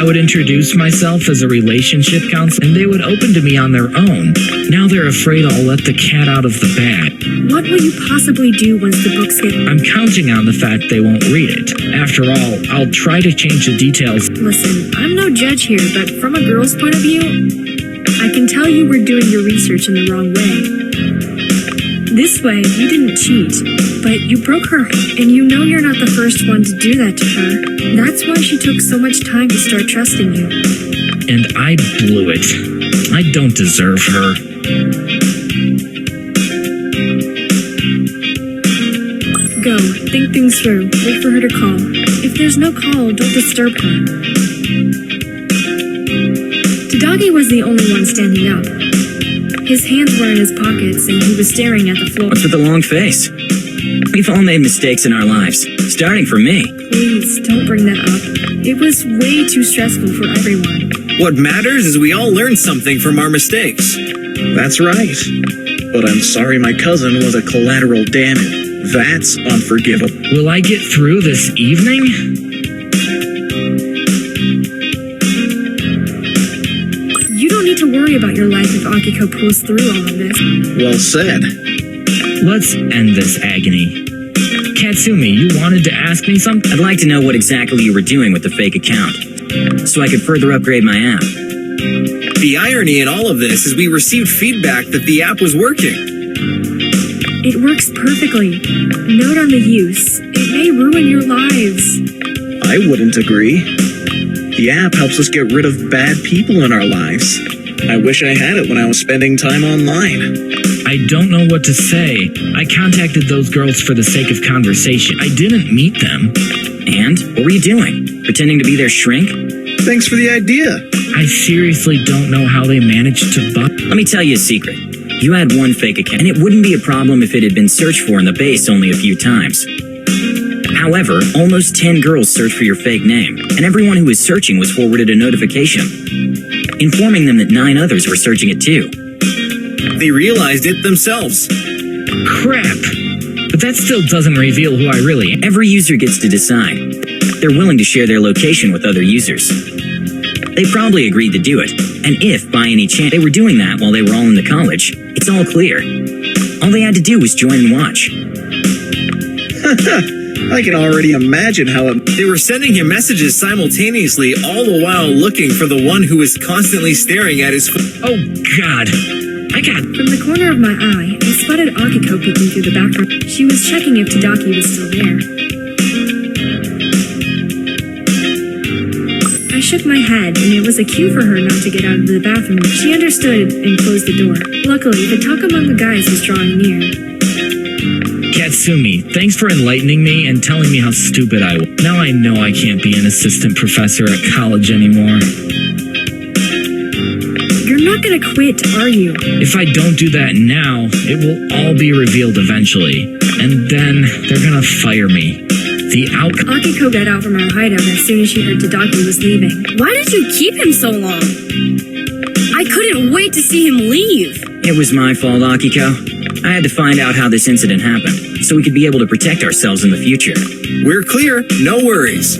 would introduce myself as a relationship counselor, and they would open to me on their own. Now they're afraid I'll let the cat out of the bag. What will you possibly do once the books get... I'm counting on the fact they won't read it. After all, I'll try to change the details. Listen, I'm no judge here, but from a girl's point of view, I can tell you were doing your research in the wrong way. This way, you didn't cheat, but you broke her heart, and you know you're not the first one to do that to her. That's why she took so much time to start trusting you. And I blew it. I don't deserve her. Go, think things through. Wait for her to call. If there's no call, don't disturb her. Tadagi was the only one standing up. His hands were in his pockets, and he was staring at the floor. What's with the long face? We've all made mistakes in our lives, starting from me. Please, don't bring that up. It was way too stressful for everyone. What matters is we all learn something from our mistakes. That's right. But I'm sorry my cousin was a collateral damage. That's unforgivable. Will I get through this evening? You don't need to worry about your life if Akiko pulls through all of this. Well said. Let's end this agony. Katsumi, you wanted to ask me something? I'd like to know what exactly you were doing with the fake account, so I could further upgrade my app. The irony in all of this is we received feedback that the app was working. It works perfectly. Note on the use. It may ruin your lives. I wouldn't agree. The app helps us get rid of bad people in our lives. I wish I had it when I was spending time online. I don't know what to say. I contacted those girls for the sake of conversation. I didn't meet them. And? What were you doing? Pretending to be their shrink? Thanks for the idea. I seriously don't know how they managed to Let me tell you a secret. You had one fake account, and it wouldn't be a problem if it had been searched for in the base only a few times. However, almost 10 girls searched for your fake name, and everyone who was searching was forwarded a notification, informing them that 9 others were searching it too. They realized it themselves. Crap. But that still doesn't reveal who I really am. Every user gets to decide. They're willing to share their location with other users. They probably agreed to do it, and if, by any chance, they were doing that while they were all in the college, it's all clear. All they had to do was join and watch. I can already imagine how it... They were sending him messages simultaneously, all the while looking for the one who was constantly staring at his phone. Oh, God. From the corner of my eye, I spotted Akiko peeking through the back room. She was checking if Tadaki was still there. I shook my head, and it was a cue for her not to get out of the bathroom. She understood and closed the door. Luckily, the talk among the guys was drawing near. Katsumi, thanks for enlightening me and telling me how stupid I was. Now I know I can't be an assistant professor at college anymore. You're not gonna quit, are you? If I don't do that now, it will all be revealed eventually. And then they're gonna fire me. The outcome... Akiko got out from her hideout as soon as she heard Tadaki was leaving. Why did you keep him so long? I couldn't wait to see him leave. It was my fault, Akiko. I had to find out how this incident happened, so we could be able to protect ourselves in the future. We're clear, no worries.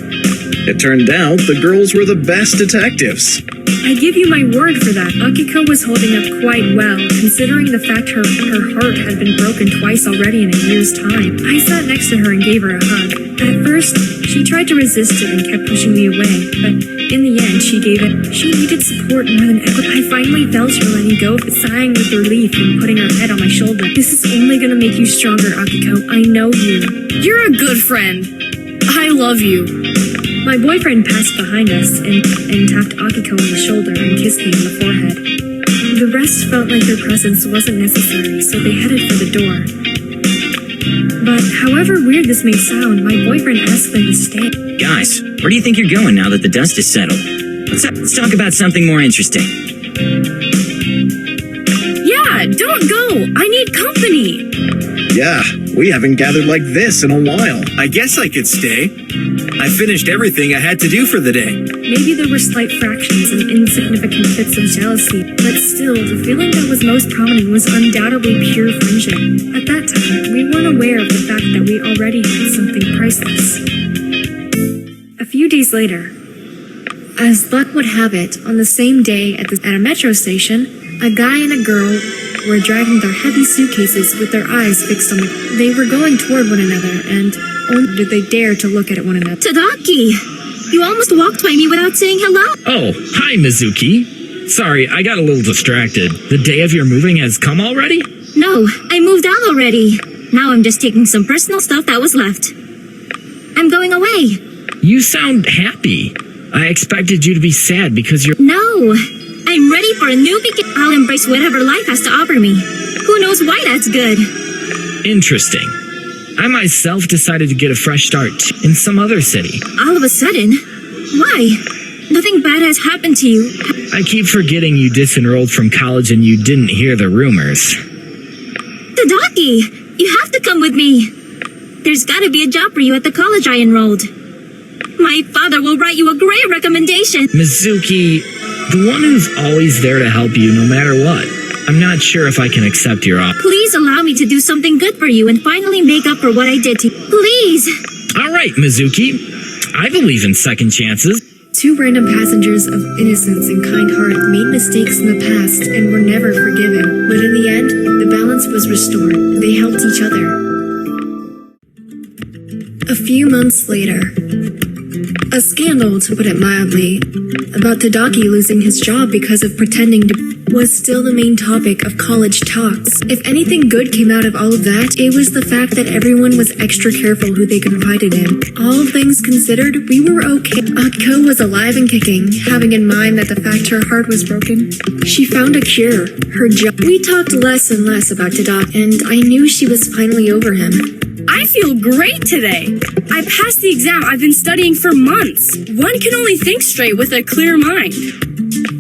It turned out the girls were the best detectives. I give you my word for that. Akiko was holding up quite well, considering the fact her heart had been broken twice already in a year's time. I sat next to her and gave her a hug. At first, she tried to resist it and kept pushing me away, but in the end, she gave it. She needed support more than ever. I finally felt her letting go, sighing with relief and putting her head on my shoulder. This is only gonna make you stronger, Akiko. I know you. You're a good friend. I love you. My boyfriend passed behind us and tapped Akiko on the shoulder and kissed me on the forehead. The rest felt like their presence wasn't necessary, so they headed for the door. But however weird this may sound, my boyfriend asked them to stay. Guys, where do you think you're going now that the dust is settled? Let's talk about something more interesting. Yeah, don't go. I need company. Yeah, we haven't gathered like this in a while. I guess I could stay. I finished everything I had to do for the day. Maybe there were slight fractions and insignificant fits of jealousy, but still, the feeling that was most prominent was undoubtedly pure friendship. At that time, we weren't aware of the fact that we already had something priceless. A few days later, As luck would have it, on the same day at a metro station, a guy and a girl were driving their heavy suitcases with their eyes fixed on They were going toward one another, and only did they dare to look at one another. Tadaki! You almost walked by me without saying hello. Oh, hi, Mizuki. Sorry, I got a little distracted. The day of your moving has come already? No, I moved out already. Now I'm just taking some personal stuff that was left. I'm going away. You sound happy. I expected you to be sad because you're... No, I'm ready for a new beginning. I'll embrace whatever life has to offer me. Who knows why that's good? Interesting. I myself decided to get a fresh start in some other city. All of a sudden? Why? Nothing bad has happened to you. I keep forgetting you disenrolled from college and you didn't hear the rumors. Tadaki, you have to come with me. There's gotta be a job for you at the college I enrolled. My father will write you a great recommendation. Mizuki, the one who's always there to help you no matter what. I'm not sure if I can accept your offer. Please allow me to do something good for you and finally make up for what I did to you. Please! All right, Mizuki. I believe in second chances. Two random passengers of innocence and kind heart made mistakes in the past and were never forgiven. But in the end, the balance was restored. They helped each other. A few months later, a scandal, to put it mildly, about Tadaki losing his job because of pretending to was still the main topic of college talks. If anything good came out of all of that, it was the fact that everyone was extra careful who they confided in. All things considered, we were okay. Akiko was alive and kicking, having in mind that the fact her heart was broken. She found a cure, her job. We talked less and less about Tadaki, and I knew she was finally over him. I feel great today. I passed the exam I've been studying for months. One can only think straight with a clear mind.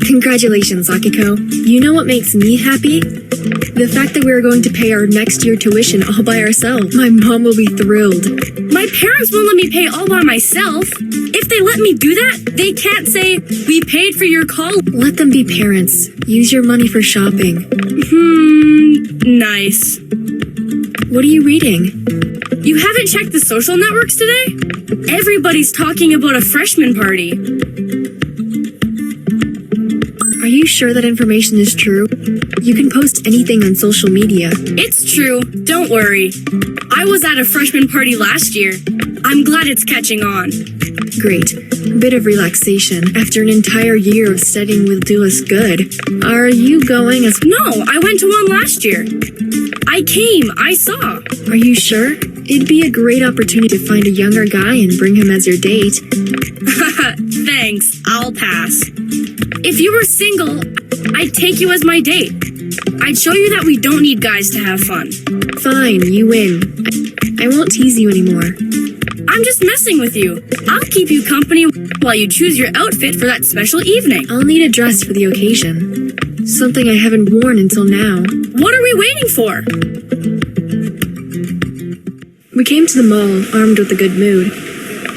Congratulations, Akiko. You know what makes me happy? The fact that we're going to pay our next year tuition all by ourselves. My mom will be thrilled. My parents won't let me pay all by myself. If they let me do that, they can't say, "We paid for your college." Let them be parents. Use your money for shopping. Nice. What are you reading? You haven't checked the social networks today? Everybody's talking about a freshman party. Are you sure that information is true? You can post anything on social media. It's true. Don't worry. I was at a freshman party last year. I'm glad it's catching on. Great. A bit of relaxation after an entire year of studying will do us good. Are you going as... No, I went to one last year. I came. I saw. Are you sure? It'd be a great opportunity to find a younger guy and bring him as your date. Thanks. I'll pass. If you were single, I'd take you as my date. I'd show you that we don't need guys to have fun. Fine, you win. I won't tease you anymore. I'm just messing with you. I'll keep you company while you choose your outfit for that special evening. I'll need a dress for the occasion. Something I haven't worn until now. What are we waiting for? We came to the mall, armed with a good mood.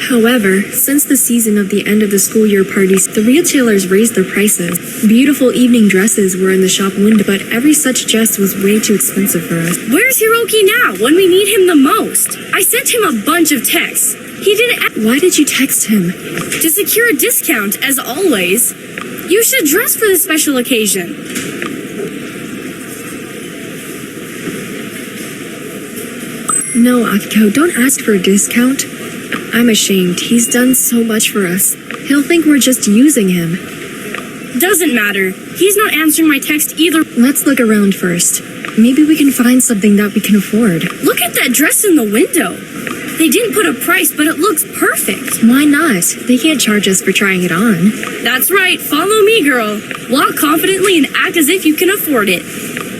However, since the season of the end of the school year parties, the retailers raised their prices. Beautiful evening dresses were in the shop window, but every such dress was way too expensive for us. Where's Hiroki now, when we need him the most? I sent him a bunch of texts. He didn't... Why did you text him? To secure a discount, as always. You should dress for this special occasion. No, Akiko, don't ask for a discount. I'm ashamed. He's done so much for us. He'll think we're just using him. Doesn't matter. He's not answering my text either. Let's look around first. Maybe we can find something that we can afford. Look at that dress in the window. They didn't put a price, but it looks perfect. Why not? They can't charge us for trying it on. That's right. Follow me, girl. Walk confidently and act as if you can afford it.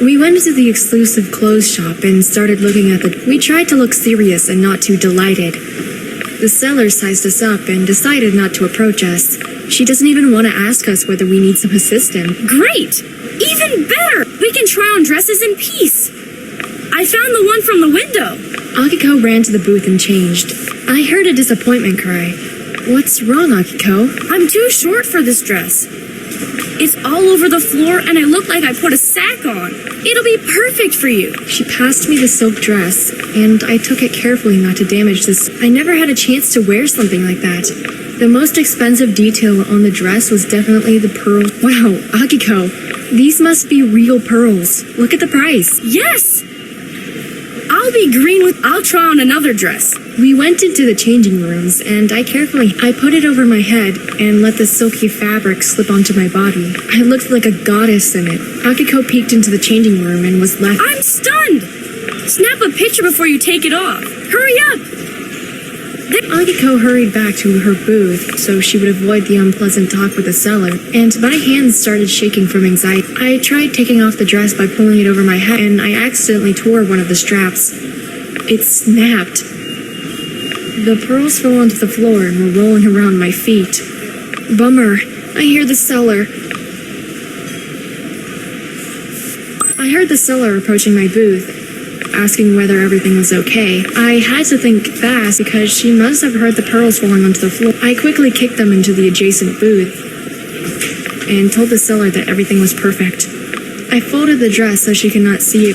We went to the exclusive clothes shop and started looking at the... We tried to look serious and not too delighted. The seller sized us up and decided not to approach us. She doesn't even want to ask us whether we need some assistance. Great! Even better! We can try on dresses in peace. I found the one from the window. Akiko ran to the booth and changed. I heard a disappointment cry. What's wrong, Akiko? I'm too short for this dress. It's all over the floor and I look like I put a sack on. It'll be perfect for you. She passed me the silk dress, and I took it carefully not to damage this. I never had a chance to wear something like that. The most expensive detail on the dress was definitely the pearl. Wow, Akiko, these must be real pearls. Look at the price. Yes! I'll try on another dress. We went into the changing rooms, and I put it over my head and let the silky fabric slip onto my body. I looked like a goddess in it. Akiko peeked into the changing room and was left. I'm stunned! Snap a picture before you take it off. Hurry up! Akiko hurried back to her booth so she would avoid the unpleasant talk with the seller, and my hands started shaking from anxiety. I tried taking off the dress by pulling it over my head, and I accidentally tore one of the straps. It snapped. The pearls fell onto the floor and were rolling around my feet. Bummer. I heard the seller approaching my booth, asking whether everything was okay. I had to think fast because she must have heard the pearls falling onto the floor. I quickly kicked them into the adjacent booth and told the seller that everything was perfect. I folded the dress so she could not see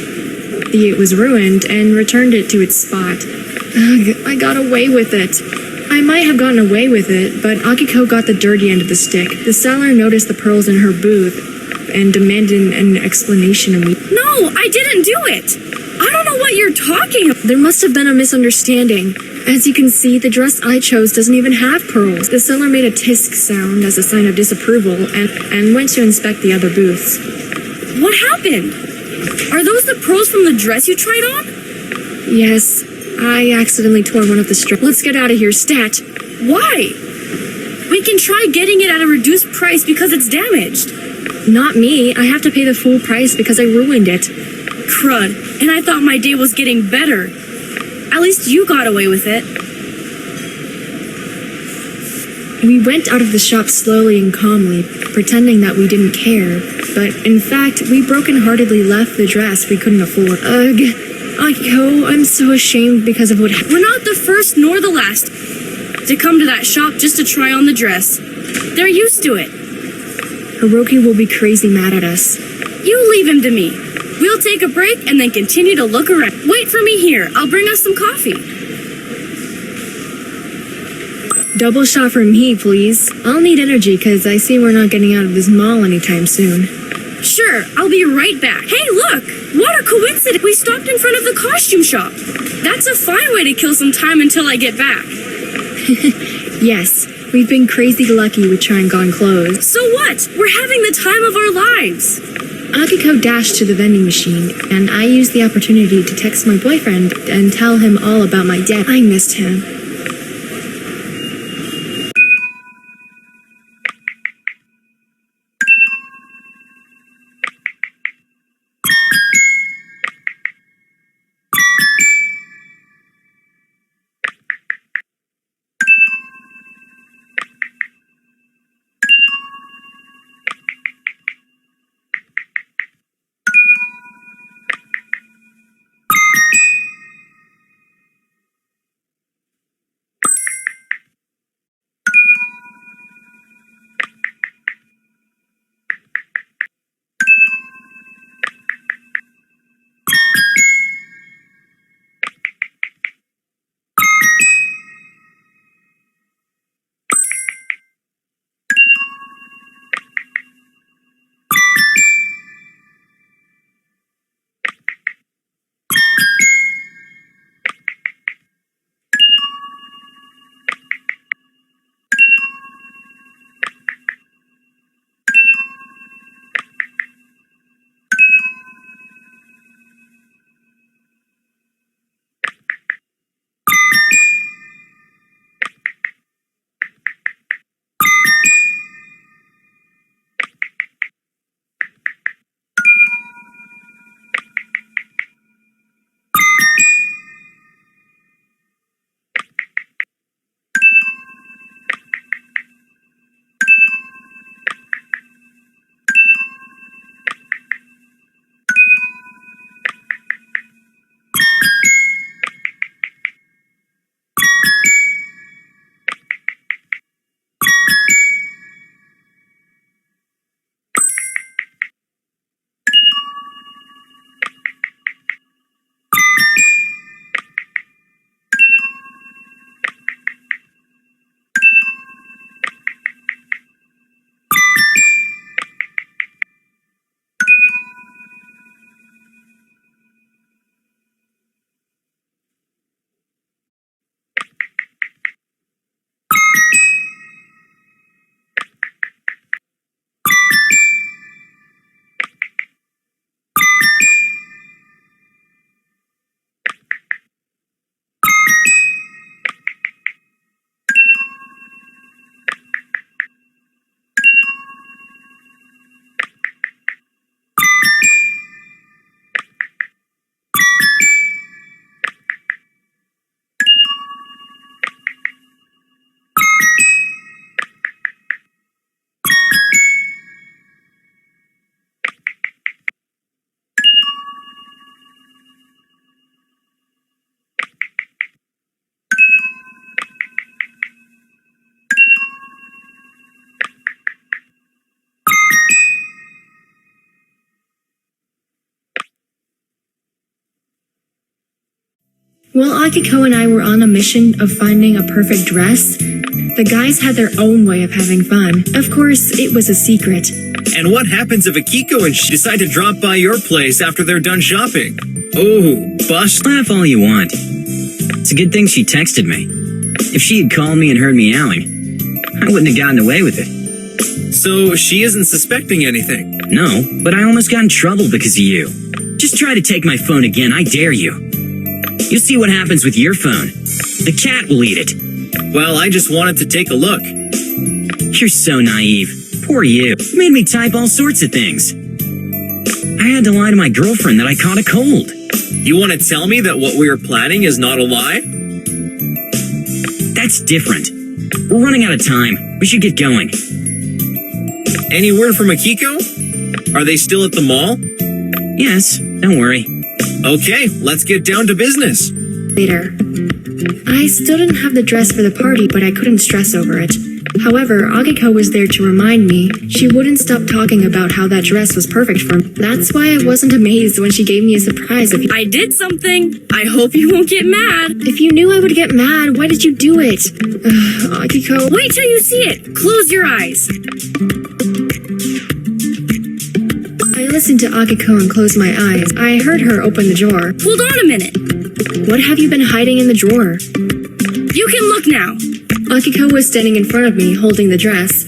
it was ruined and returned it to its spot. Ugh, I got away with it. I might have gotten away with it, but Akiko got the dirty end of the stick. The seller noticed the pearls in her booth and demanded an explanation of me. No, I didn't do it! I don't know what you're talking about. There must have been a misunderstanding. As you can see, the dress I chose doesn't even have pearls. The seller made a tisk sound as a sign of disapproval and went to inspect the other booths. What happened? Are those the pearls from the dress you tried on? Yes, I accidentally tore one of the straps. Let's get out of here, stat. Why? We can try getting it at a reduced price because it's damaged. Not me. I have to pay the full price because I ruined it. Crud, and I thought my day was getting better. At least you got away with it. We went out of the shop slowly and calmly, pretending that we didn't care. But in fact, we broken-heartedly left the dress we couldn't afford. Ugh, Akiko, I'm so ashamed because of what happened. We're not the first nor the last to come to that shop just to try on the dress. They're used to it. Hiroki will be crazy mad at us. You leave him to me. We'll take a break and then continue to look around. Wait for me here. I'll bring us some coffee. Double shot for me, please. I'll need energy because I see we're not getting out of this mall anytime soon. Sure, I'll be right back. Hey, look! What a coincidence! We stopped in front of the costume shop. That's a fine way to kill some time until I get back. Yes, we've been crazy lucky with trying on clothes. So what? We're having the time of our lives. Akiko dashed to the vending machine, and I used the opportunity to text my boyfriend and tell him all about my dad. I missed him. While Akiko and I were on a mission of finding a perfect dress, the guys had their own way of having fun. Of course, it was a secret. And what happens if Akiko and she decide to drop by your place after they're done shopping? Oh, bust. Laugh all you want. It's a good thing she texted me. If she had called me and heard me meowing, I wouldn't have gotten away with it. So she isn't suspecting anything? No, but I almost got in trouble because of you. Just try to take my phone again, I dare you. You'll see what happens with your phone. The cat will eat it. Well, I just wanted to take a look. You're so naive. Poor you. You made me type all sorts of things. I had to lie to my girlfriend that I caught a cold. You want to tell me that what we are planning is not a lie? That's different. We're running out of time. We should get going. Any word from Akiko? Are they still at the mall? Yes, don't worry. Okay, let's get down to business. Later. I still didn't have the dress for the party, but I couldn't stress over it. However, Akiko was there to remind me. She wouldn't stop talking about how that dress was perfect for me. That's why I wasn't amazed when she gave me a surprise. I did something. I hope you won't get mad. If you knew I would get mad, why did you do it? Akiko. Wait till you see it. Close your eyes. I listened to Akiko and closed my eyes. I heard her open the drawer. Hold on a minute. What have you been hiding in the drawer? You can look now. Akiko was standing in front of me, holding the dress.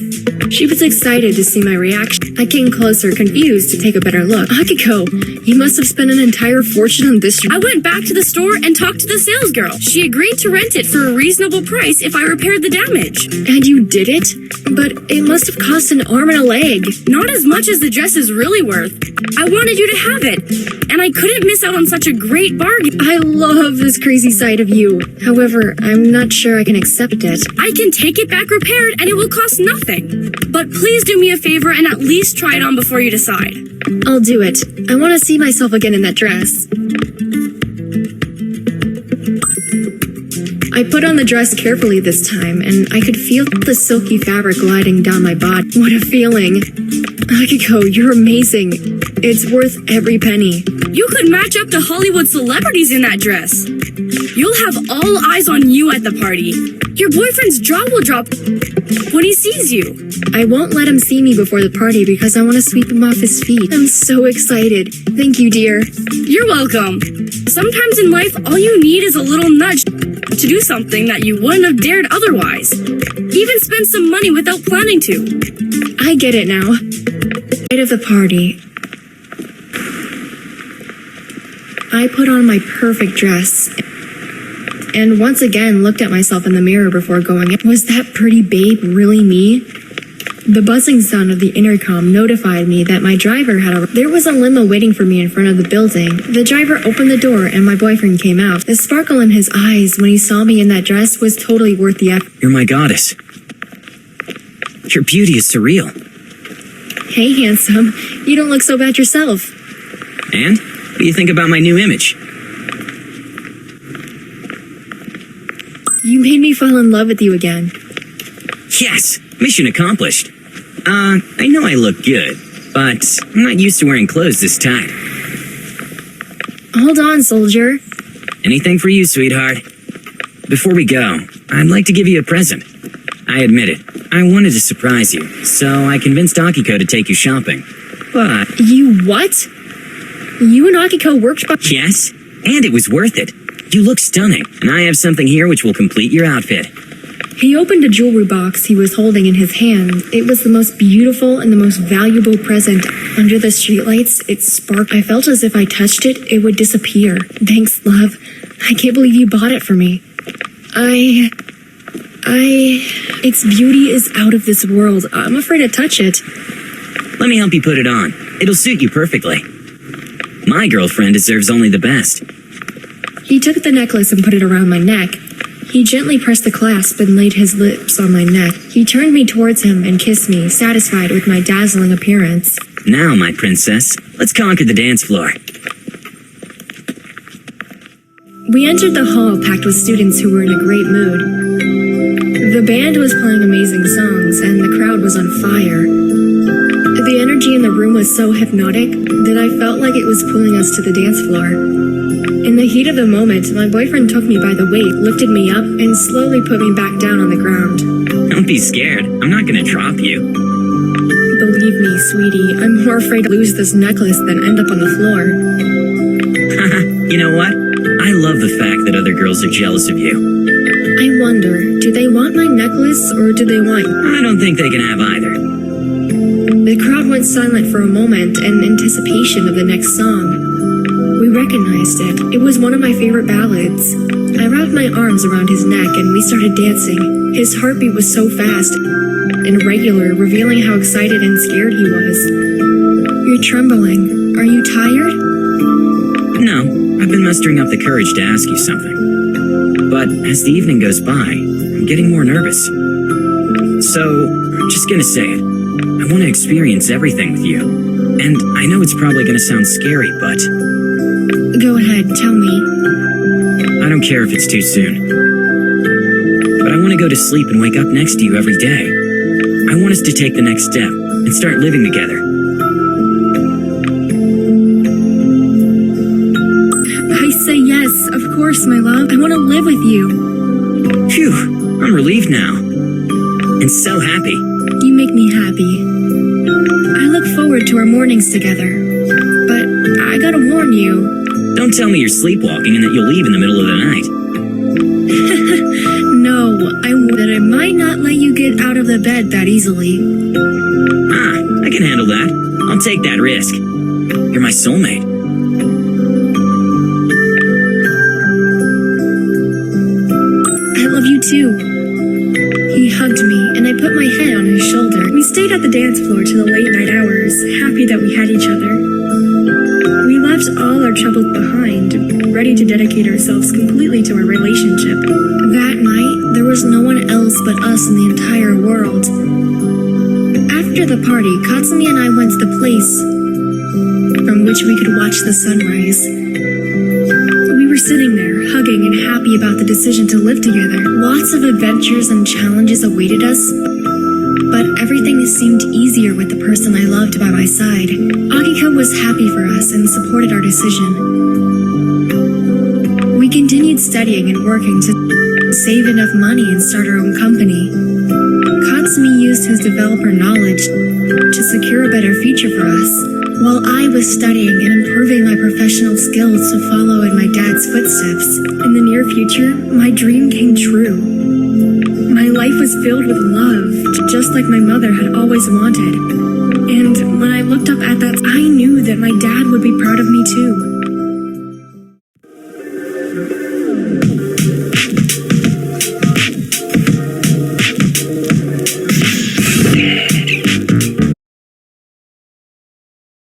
She was excited to see my reaction. I came closer, confused, to take a better look. Akiko, you must have spent an entire fortune on this. I went back to the store and talked to the sales girl. She agreed to rent it for a reasonable price if I repaired the damage. And you did it? But it must have cost an arm and a leg. Not as much as the dress is really worth. I wanted you to have it, and I couldn't miss out on such a great bargain. I love this crazy side of you. However, I'm not sure I can accept it. I can take it back repaired, and it will cost nothing. But please do me a favor and at least try it on before you decide. I'll do it. I want to see myself again in that dress. I put on the dress carefully this time, and I could feel the silky fabric gliding down my body. What a feeling. Akiko, you're amazing. It's worth every penny. You could match up to Hollywood celebrities in that dress. You'll have all eyes on you at the party. Your boyfriend's jaw will drop when he sees you. I won't let him see me before the party because I want to sweep him off his feet. I'm so excited. Thank you, dear. You're welcome. Sometimes in life, all you need is a little nudge to do something that you wouldn't have dared otherwise. Even spend some money without planning to. I get it now. Night of the party. I put on my perfect dress and once again looked at myself in the mirror before going in. Was that pretty babe really me? The buzzing sound of the intercom notified me that my driver had There was a limo waiting for me in front of the building. The driver opened the door and my boyfriend came out. The sparkle in his eyes when he saw me in that dress was totally worth the effort. You're my goddess. Your beauty is surreal. Hey, handsome. You don't look so bad yourself. And? What do you think about my new image? You made me fall in love with you again. Yes! Mission accomplished. I know I look good, but I'm not used to wearing clothes this tight. Hold on, soldier. Anything for you, sweetheart. Before we go, I'd like to give you a present. I admit it, I wanted to surprise you, so I convinced Akiko to take you shopping. But... You what? You and Akiko worked by... Yes, and it was worth it. You look stunning, and I have something here which will complete your outfit. He opened a jewelry box he was holding in his hand. It was the most beautiful and the most valuable present. Under the streetlights, it sparkled. I felt as if I touched it, it would disappear. Thanks, love. I can't believe you bought it for me. Its beauty is out of this world. I'm afraid to touch it. Let me help you put it on. It'll suit you perfectly. My girlfriend deserves only the best. He took the necklace and put it around my neck. He gently pressed the clasp and laid his lips on my neck. He turned me towards him and kissed me, satisfied with my dazzling appearance. Now, my princess, let's conquer the dance floor. We entered the hall packed with students who were in a great mood. The band was playing amazing songs and the crowd was on fire. The energy in the room was so hypnotic that I felt like it was pulling us to the dance floor. In the heat of the moment, my boyfriend took me by the waist, lifted me up, and slowly put me back down on the ground. Don't be scared. I'm not gonna drop you. Believe me, sweetie, I'm more afraid to lose this necklace than end up on the floor. You know what? I love the fact that other girls are jealous of you. I wonder, do they want my necklace or do they want... I don't think they can have either. The crowd went silent for a moment in anticipation of the next song. We recognized it. It was one of my favorite ballads. I wrapped my arms around his neck and we started dancing. His heartbeat was so fast and regular, revealing how excited and scared he was. You're trembling. Are you tired? No, I've been mustering up the courage to ask you something. But as the evening goes by, I'm getting more nervous. So, I'm just gonna say it. I want to experience everything with you. And I know it's probably gonna sound scary, but... Go ahead, tell me. I don't care if it's too soon. But I want to go to sleep and wake up next to you every day. I want us to take the next step and start living together. I say yes, of course, my love. I want to live with you. Phew, I'm relieved now. And so happy. You make me happy. I look forward to our mornings together. But I gotta warn you. Don't tell me you're sleepwalking and that you'll leave in the middle of the night. No, that I might not let you get out of the bed that easily. I can handle that. I'll take that risk. You're my soulmate. I love you too. He hugged me, and I put my head on his shoulder. We stayed at the dance floor till the late night hours, happy that we had each other. We left all our troubles behind, ready to dedicate ourselves completely to our relationship. That night, there was no one else but us in the entire world. After the party, Katsumi and I went to the place from which we could watch the sunrise. We were sitting there, hugging and happy about the decision to live together. Lots of adventures and challenges awaited us, but everything seemed easier with the person I loved by my side. Akiko was happy for us and supported our decision. We continued studying and working to save enough money and start our own company. Katsumi used his developer knowledge to secure a better future for us, while I was studying and improving my professional skills to follow in my dad's footsteps. In the near future, my dream came true. My life was filled with love, just like my mother had always wanted. And when I looked up at that, I knew that my dad would be proud of me too.